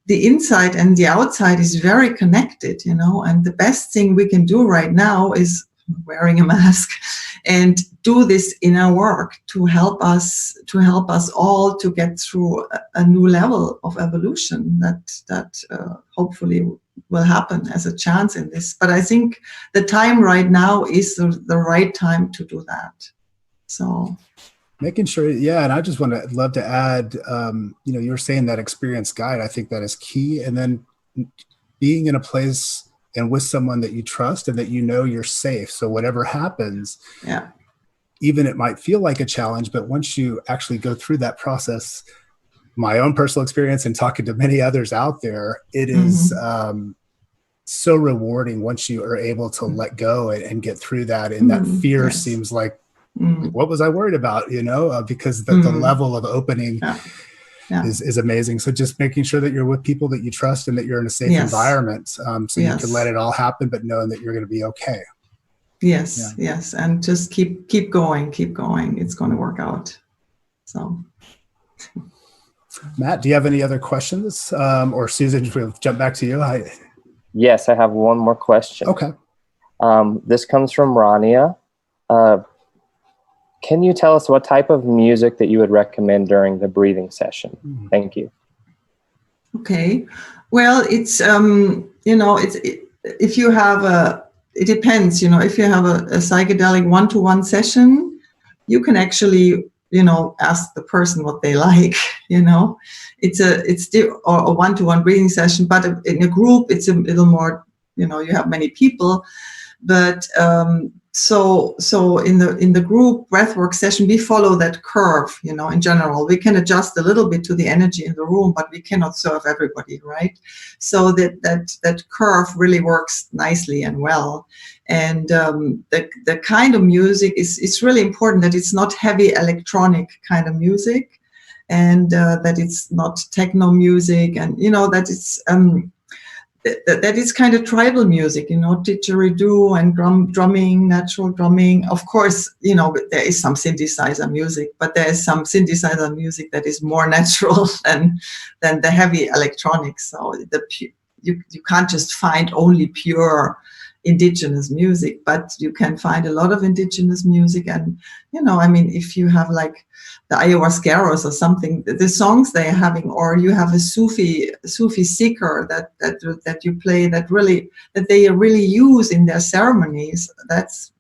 the inside and the outside is very connected, you know, and the best thing we can do right now is wearing a mask and do this in our work to help us all to get through a new level of evolution that hopefully will happen as a chance in this. But I think the time right now is the right time to do that. So making sure, yeah, and I just love to add, you know, you're saying that experienced guide. I think that is key. And then being in a place and with someone that you trust and that you know you're safe. So whatever happens, yeah, even it might feel like a challenge, but once you actually go through that process, my own personal experience and talking to many others out there, it is so rewarding once you are able to let go and get through that. And that fear seems like, what was I worried about? Because the level of opening is amazing. So just making sure that you're with people that you trust and that you're in a safe environment, so you can let it all happen, but knowing that you're going to be okay. Yes. And just keep going. It's going to work out. So. Matt, do you have any other questions? Or Susan, we'll jump back to you. Yes, I have one more question. Okay. This comes from Rania. Can you tell us what type of music that you would recommend during the breathing session? Thank you. Okay. Well, it's, if you have it depends, if you have a psychedelic one-to-one session, you can actually, ask the person what they like, it's still or a one-to-one breathing session, but in a group, it's a little more, you have many people, but, so in the group breathwork session, we follow that curve, in general. We can adjust a little bit to the energy in the room, but we cannot serve everybody, right? So that curve really works nicely and well. And the kind of music it's really important that it's not heavy electronic kind of music, and that it's not techno music, and that it's that is kind of tribal music, didgeridoo and drumming, natural drumming. Of course, there is some synthesizer music, but there is some synthesizer music that is more natural than the heavy electronics. So you can't just find only pure indigenous music, but you can find a lot of indigenous music. And if you have like the ayahuasqueros or something, the songs they are having, or you have a Sufi seeker that you play that they really use in their ceremonies, that's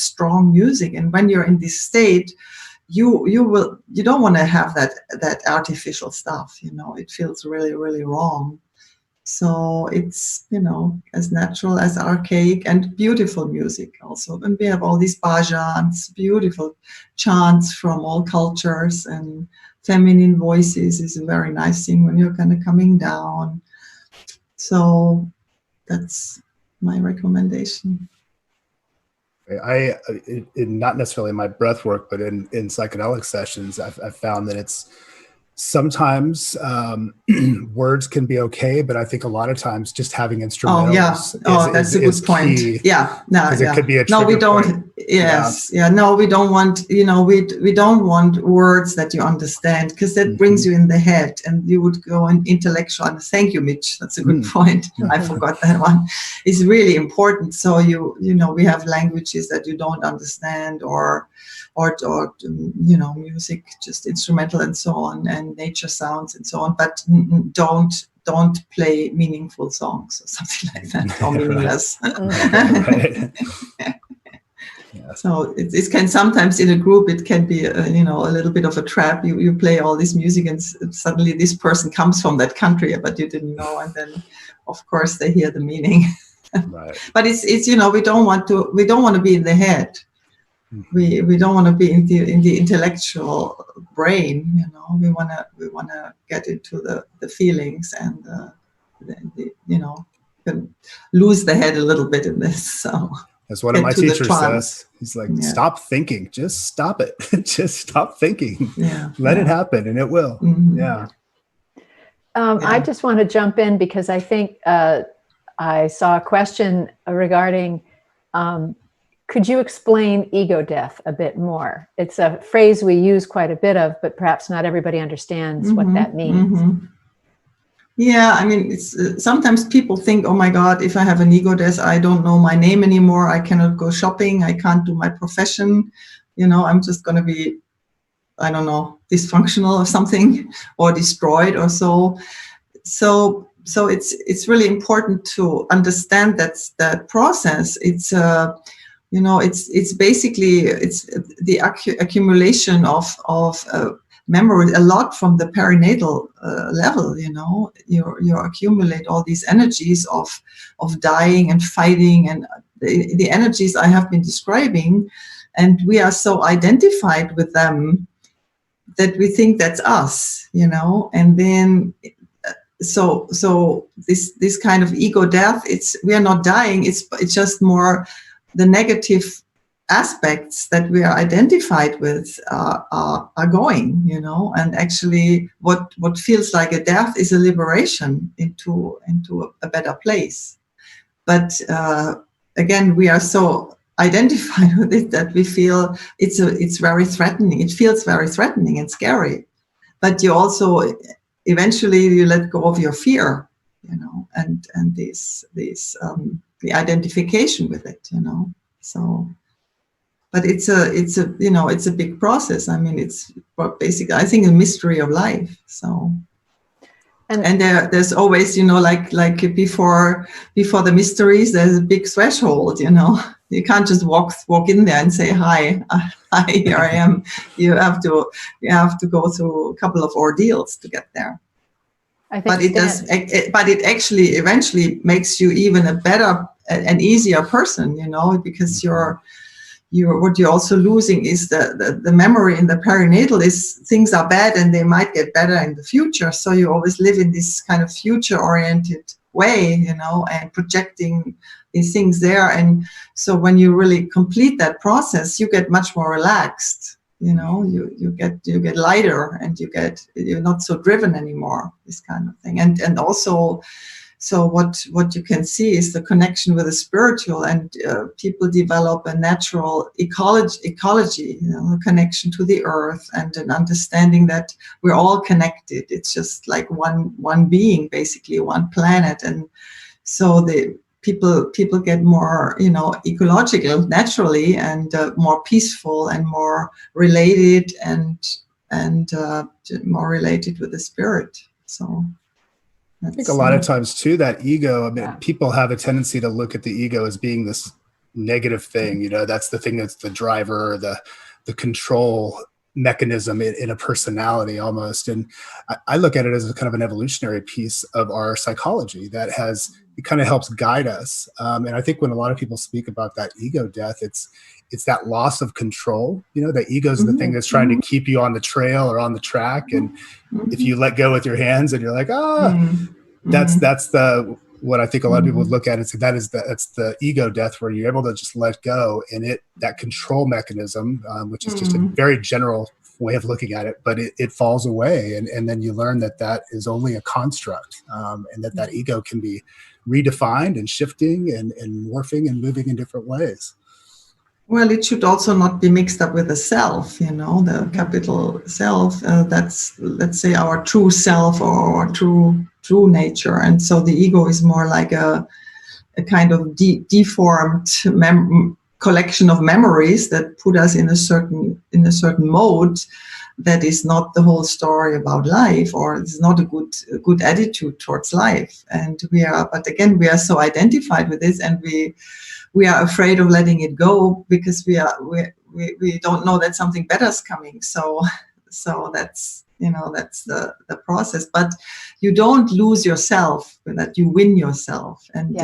strong music. And when you're in this state, you don't want to have that artificial stuff, it feels really, really wrong. So it's, as natural as archaic, and beautiful music also. And we have all these bhajans, beautiful chants from all cultures, and feminine voices is a very nice thing when you're kind of coming down. So that's my recommendation. Not necessarily in my breath work, but in psychedelic sessions, I've found that it's sometimes words can be okay, but I think a lot of times just having instrumentals that's a good point. Key, it could be a no, we don't point. No, we don't want, we don't want words that you understand, because that brings you in the head, and you would go in intellectual. Thank you, Mitch, that's a good point. I forgot that one. It's really important. So we have languages that you don't understand, or music, just instrumental and so on, and nature sounds and so on, but don't play meaningful songs or something like that, or meaningless. So it can sometimes in a group, it can be a little bit of a trap. You play all this music, and suddenly this person comes from that country, but you didn't know, and then of course they hear the meaning. Right. But it's we don't want to be in the head. We don't want to be in the intellectual brain, we want to get into the feelings, and can lose the head a little bit in this. So as one of my teachers says, he's like, stop thinking, just stop it. Just stop thinking. Let it happen, and it will. I just want to jump in, because I think I saw a question regarding could you explain ego death a bit more? It's a phrase we use quite a bit of, but perhaps not everybody understands what that means. Yeah, it's sometimes people think, oh my God, if I have an ego death, I don't know my name anymore. I cannot go shopping. I can't do my profession. I'm just going to be, I don't know, dysfunctional or something, or destroyed or so. So it's really important to understand that process. It's it's basically the accumulation of memory, a lot from the perinatal level. You accumulate all these energies of dying and fighting, and the energies I have been describing, and we are so identified with them that we think that's us, and then so this kind of ego death, we are not dying. It's just more the negative aspects that we are identified with are going, and actually what feels like a death is a liberation into a better place. But again, we are so identified with it that we feel it's very threatening. It feels very threatening and scary. But you also eventually you let go of your fear, and this the identification with it, So, but it's a big process. I mean, it's basically, I think, a mystery of life. So. And there's always, like before the mysteries, there's a big threshold, You can't just walk in there and say, hi, here I am. You have to go through a couple of ordeals to get there. But it actually eventually makes you even a better and easier person, because what you're also losing is the memory in the perinatal is things are bad and they might get better in the future. So you always live in this kind of future-oriented way, and projecting these things there. And so when you really complete that process, you get much more relaxed. You get lighter, and you're not so driven anymore. This kind of thing, and also. So what you can see is the connection with the spiritual, and people develop a natural ecology, a connection to the earth, and an understanding that we're all connected. It's just like one being, basically one planet, and so the people get more, ecological naturally, and more peaceful and more related, and more related with the spirit. So. I think a lot of times too, that ego, people have a tendency to look at the ego as being this negative thing, that's the thing that's the driver, the control mechanism in a personality almost. And I look at it as a kind of an evolutionary piece of our psychology that it kind of helps guide us. And I think when a lot of people speak about that ego death, it's that loss of control. The ego is the thing that's trying to keep you on the trail or on the track. And if you let go with your hands and you're like, that's what I think a lot of people would look at and say that's the ego death, where you're able to just let go, and that control mechanism, which is just a very general way of looking at it, but it falls away. And then you learn that is only a construct, and that ego can be redefined and shifting and morphing and moving in different ways. Well, it should also not be mixed up with the self, the capital self. That's, let's say, our true self or our true nature. And so the ego is more like a kind of deformed collection of memories that put us in a certain mode that is not the whole story about life, or it's not a good attitude towards life. And we are so identified with this, and we are afraid of letting it go because we don't know that something better is coming. So that's the process. But you don't lose yourself, that you win yourself. And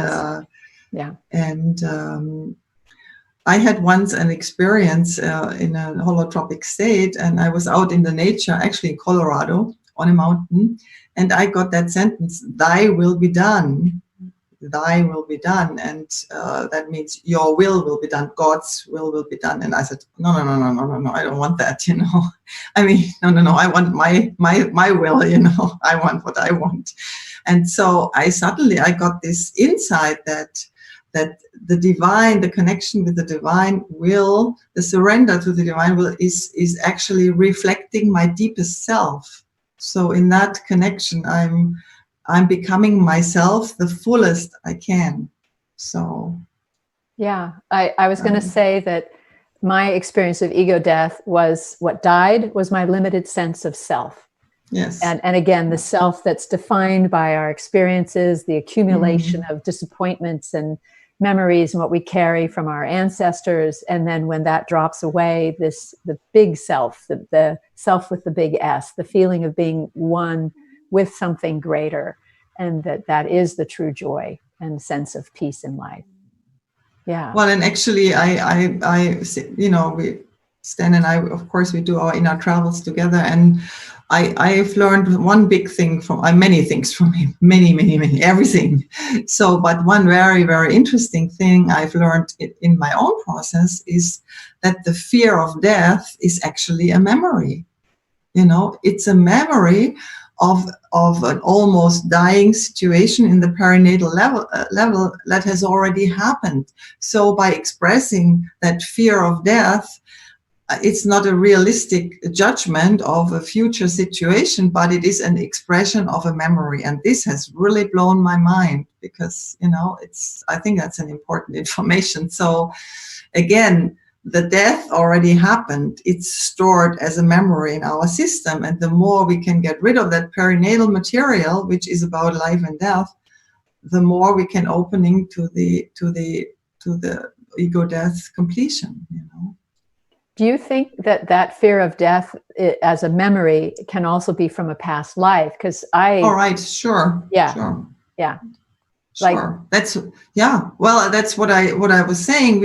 I had once an experience in a holotropic state, and I was out in the nature, actually in Colorado, on a mountain, and I got that sentence, "Thy will be done." Thy will be done, and that means your will be done. God's will be done. And I said, no, I don't want that. I mean, no, I want my will. I want what I want. And so I got this insight that the divine, the connection with the divine will, the surrender to the divine will is actually reflecting my deepest self. So in that connection, I'm becoming myself the fullest I can. So. Yeah, I was going to say that my experience of ego death was what died was my limited sense of self. Yes. And again, the self that's defined by our experiences, the accumulation of disappointments and memories and what we carry from our ancestors. And then when that drops away, the big self, the self with the big S, the feeling of being one with something greater, and that is the true joy and sense of peace in life. Yeah. Well, and actually, I Stan and I, of course, we do our inner travels together, and I've learned one big thing from many things from him, many, everything. So, but one very, very interesting thing I've learned in my own process is that the fear of death is actually a memory. You know, it's a memory of an almost dying situation in the perinatal level that has already happened. So by expressing that fear of death, it's not a realistic judgment of a future situation, but it is an expression of a memory. And this has really blown my mind because, you know, I think that's an important information. So again, the death already happened. It's stored as a memory in our system. And the more we can get rid of that perinatal material, which is about life and death, the more we can opening to the ego death completion, you know. Do you think that fear of death as a memory can also be from a past life? Because all right, sure. Yeah. Sure. Yeah. Sure. Well, that's what I was saying.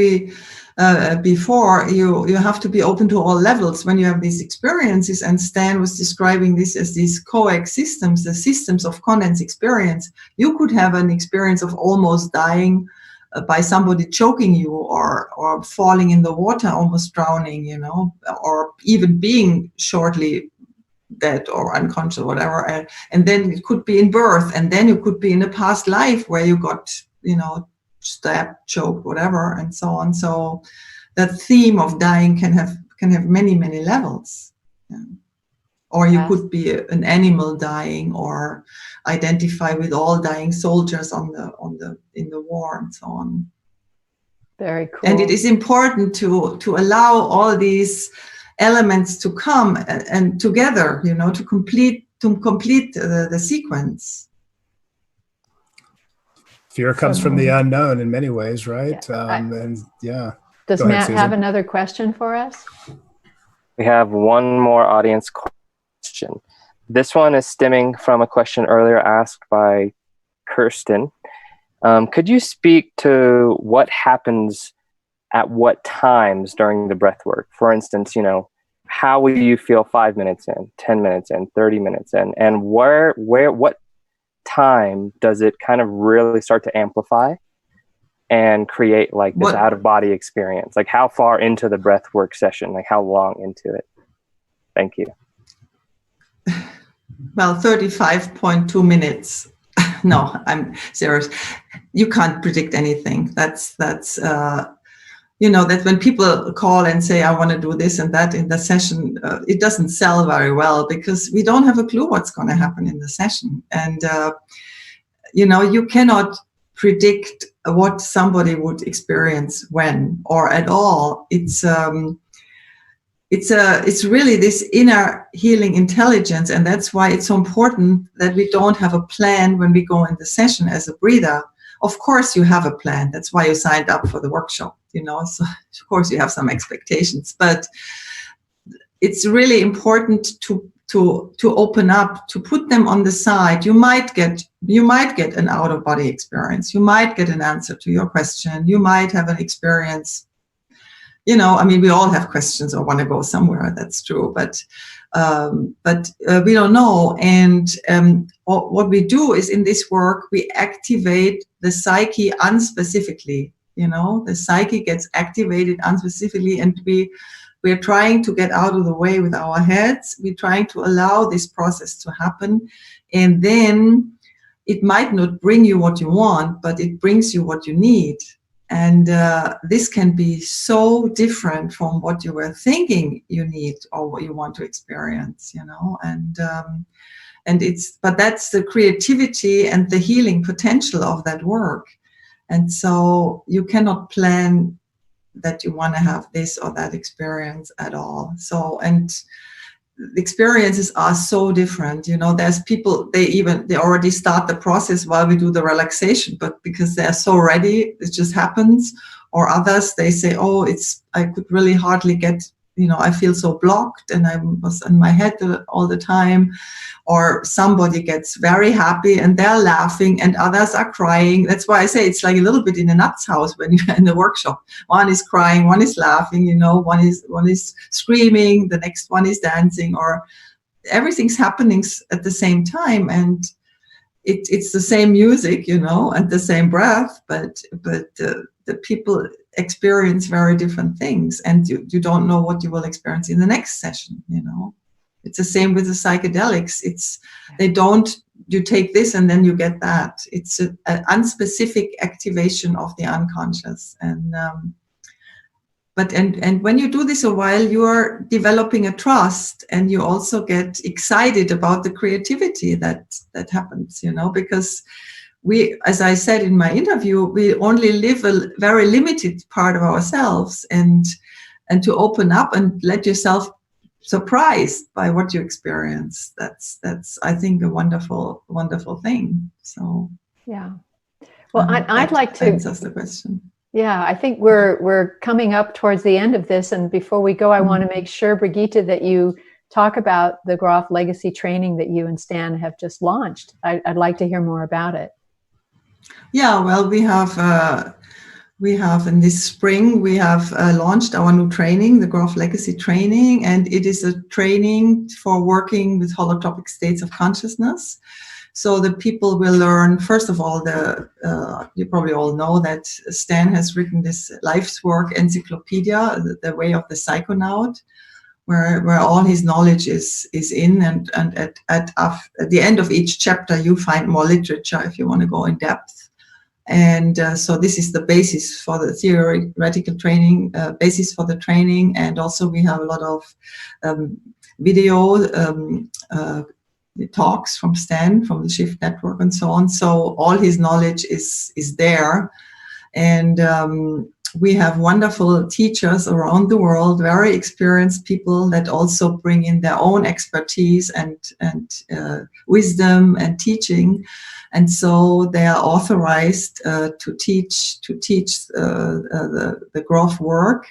Before you have to be open to all levels when you have these experiences. And Stan was describing this as these coax systems, the systems of condense experience. You could have an experience of almost dying by somebody choking you, or falling in the water, almost drowning, you know, or even being shortly dead or unconscious, whatever. And then it could be in birth, and then you could be in a past life where you got, you know, stabbed, choked, whatever, and so on. So that theme of dying can have many levels. Yeah. Or you could be an animal dying, or identify with all dying soldiers in the war, and so on. Very cool. And it is important to allow all these elements to come and together, you know, to complete the sequence. Fear comes from the unknown in many ways, right? Yeah. Does Matt have another question for us? We have one more audience question. This one is stemming from a question earlier asked by Kirsten. Could you speak to what happens at what times during the breath work? For instance, you know, how will you feel 5 minutes in, 10 minutes in, 30 minutes in, and what time does it kind of really start to amplify and create like this out of body experience? Like how far into the breath work session, like how long into it? Thank you. Well, 35.2 minutes. No, I'm serious. You can't predict anything. That's you know, that when people call and say, I want to do this and that in the session, it doesn't sell very well because we don't have a clue what's going to happen in the session. And, you know, you cannot predict what somebody would experience when or at all. It's really this inner healing intelligence, and that's why it's so important that we don't have a plan when we go in the session as a breather. Of course you have a plan. That's why you signed up for the workshop, you know, so of course you have some expectations, but it's really important to open up, to put them on the side. You might get an out of body experience. You might get an answer to your question. You might have an experience. You know, I mean, we all have questions or want to go somewhere. That's true, but we don't know. And what we do is in this work, we activate the psyche unspecifically. You know, the psyche gets activated unspecifically, and we're trying to get out of the way with our heads. We're trying to allow this process to happen, and then it might not bring you what you want, but it brings you what you need. And this can be so different from what you were thinking you need or what you want to experience, you know. But that's the creativity and the healing potential of that work. And so you cannot plan that you want to have this or that experience at all. So, and the experiences are so different, you know. There's people, they already start the process while we do the relaxation, but because they're so ready, it just happens. Or others, they say, oh, I could really hardly get, you know, I feel so blocked and I was in my head all the time. Or somebody gets very happy and they're laughing and others are crying. That's why I say it's like a little bit in a nuts house when you're in the workshop. One is crying, one is laughing, you know, one is screaming, the next one is dancing, or everything's happening at the same time, and it's the same music, you know, and the same breath, but the people experience very different things, and you don't know what you will experience in the next session, you know. It's the same with the psychedelics. You take this and then you get that. It's an unspecific activation of the unconscious. And when you do this a while, you are developing a trust, and you also get excited about the creativity that happens, you know, because we, as I said in my interview, we only live a very limited part of ourselves, and to open up and let yourself surprised by what you experience. That's I think a wonderful thing. So yeah. Well, I'd like to answer the question. Yeah, I think we're coming up towards the end of this, and before we go, I want to make sure, Brigitte, that you talk about the Grof Legacy Training that you and Stan have just launched. I'd like to hear more about it. Yeah, well, we have in this spring, we have launched our new training, the Grof Legacy Training, and it is a training for working with holotropic states of consciousness. So the people will learn, first of all, you probably all know that Stan has written this life's work encyclopedia, the way of the psychonaut, where all his knowledge is in, and at the end of each chapter, you find more literature if you want to go in depth. And so this is the basis for the theoretical training, basis for the training. And also we have a lot of video talks from Stan, from the Shift Network and so on. So all his knowledge is there. And we have wonderful teachers around the world, very experienced people that also bring in their own expertise and wisdom and teaching. And so they are authorized to teach the Grof work,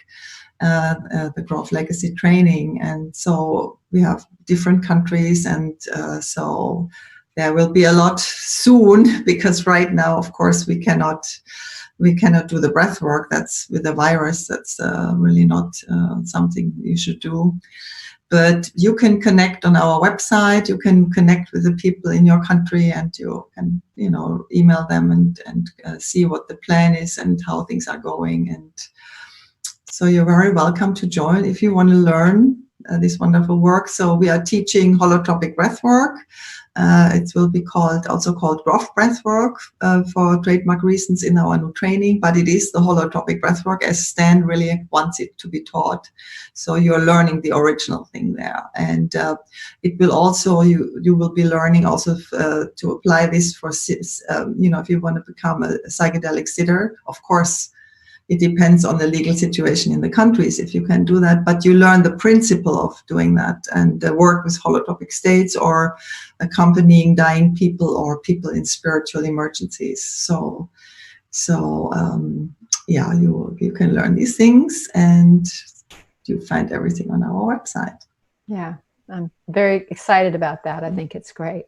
the Grof Legacy Training. And so we have different countries, and so there will be a lot soon, because right now, of course, we cannot do the breath work. That's with the virus. That's really not something you should do. But you can connect on our website. You can connect with the people in your country, and you can, email them and see what the plan is and how things are going. And so you're very welcome to join if you want to learn this wonderful work. So we are teaching holotropic breathwork. It will be also called Grof Breathwork for trademark reasons in our new training, but it is the holotropic breathwork as Stan really wants it to be taught. So you're learning the original thing there. And it will also, you will be learning also to apply this for, if you want to become a psychedelic sitter. Of course, it depends on the legal situation in the countries if you can do that, but you learn the principle of doing that and work with holotropic states or accompanying dying people or people in spiritual emergencies. So you can learn these things, and you find everything on our website. Yeah, I'm very excited about that. I think it's great.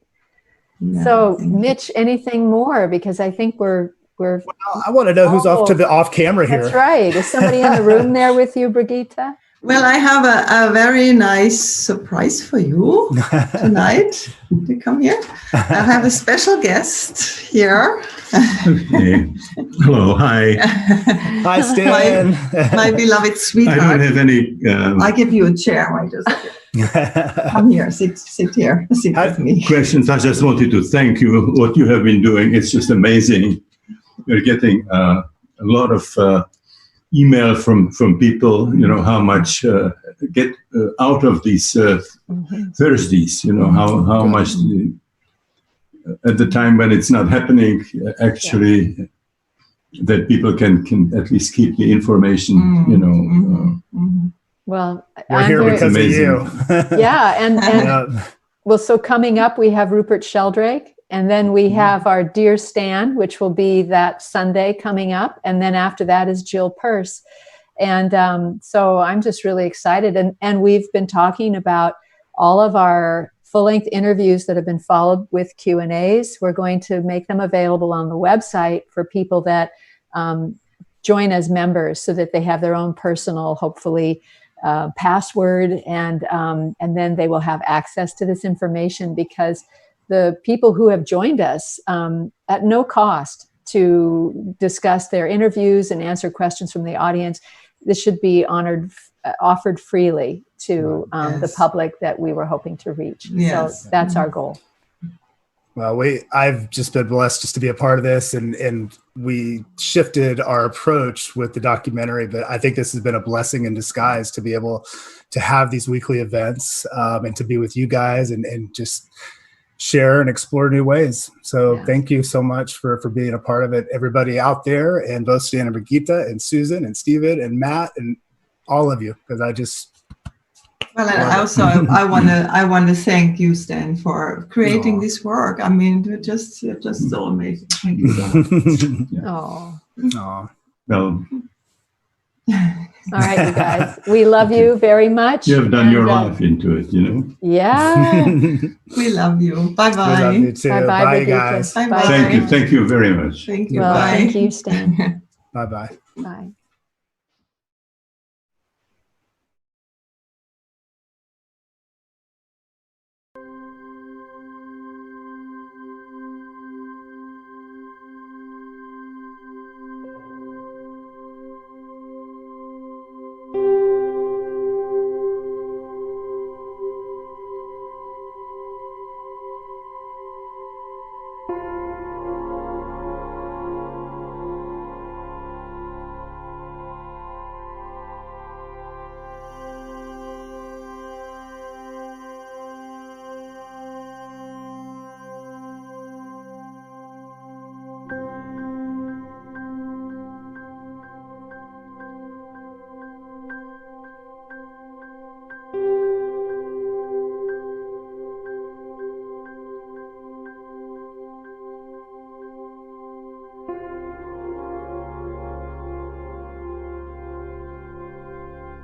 Yeah, so Mitch, anything more? Because I think we're well, I want to know who's off camera here. That's right. Is somebody in the room there with you, Brigitte? Well, I have a very nice surprise for you tonight. You come here. I have a special guest here. Okay. Hello. Hi. Hi, Stan. My beloved sweetheart. I don't have any. I give you a chair. I just come here. Sit here. Sit with me. Questions. I just wanted to thank you. What you have been doing. It's just amazing. We're getting a lot of email from people, how much get out of these Thursdays, how much at the time when it's not happening, actually, that people can at least keep the information, Well, we're here because of you. Yeah, and well, so coming up, we have Rupert Sheldrake. And then we have our Dear Stan, which will be that Sunday coming up. And then after that is Jill Peirce. And so I'm just really excited. And we've been talking about all of our full-length interviews that have been followed with Q&As. We're going to make them available on the website for people that join as members so that they have their own personal, hopefully, password, and then they will have access to this information, because the people who have joined us at no cost to discuss their interviews and answer questions from the audience, this should be offered freely to the public that we were hoping to reach. Yes. So that's our goal. Well, I've just been blessed just to be a part of this, and we shifted our approach with the documentary, but I think this has been a blessing in disguise to be able to have these weekly events and to be with you guys and just share and explore new ways. So thank you so much for being a part of it, everybody out there, and both Stan and Brigitte and Susan and Steven and Matt and all of you, because I just... Well, and also I want to thank you, Stan, for creating this work. I mean, you're just so amazing. Thank you so much. Well, all right, you guys. We love you very much. You have done your life into it, you know. Yeah. We love you. Bye bye. We love you too. Bye-bye, Bye, Brigitte. guys. Bye-bye. Thank you very much. Thank you. Well, Bye. thank you, Stan. Bye-bye. Bye.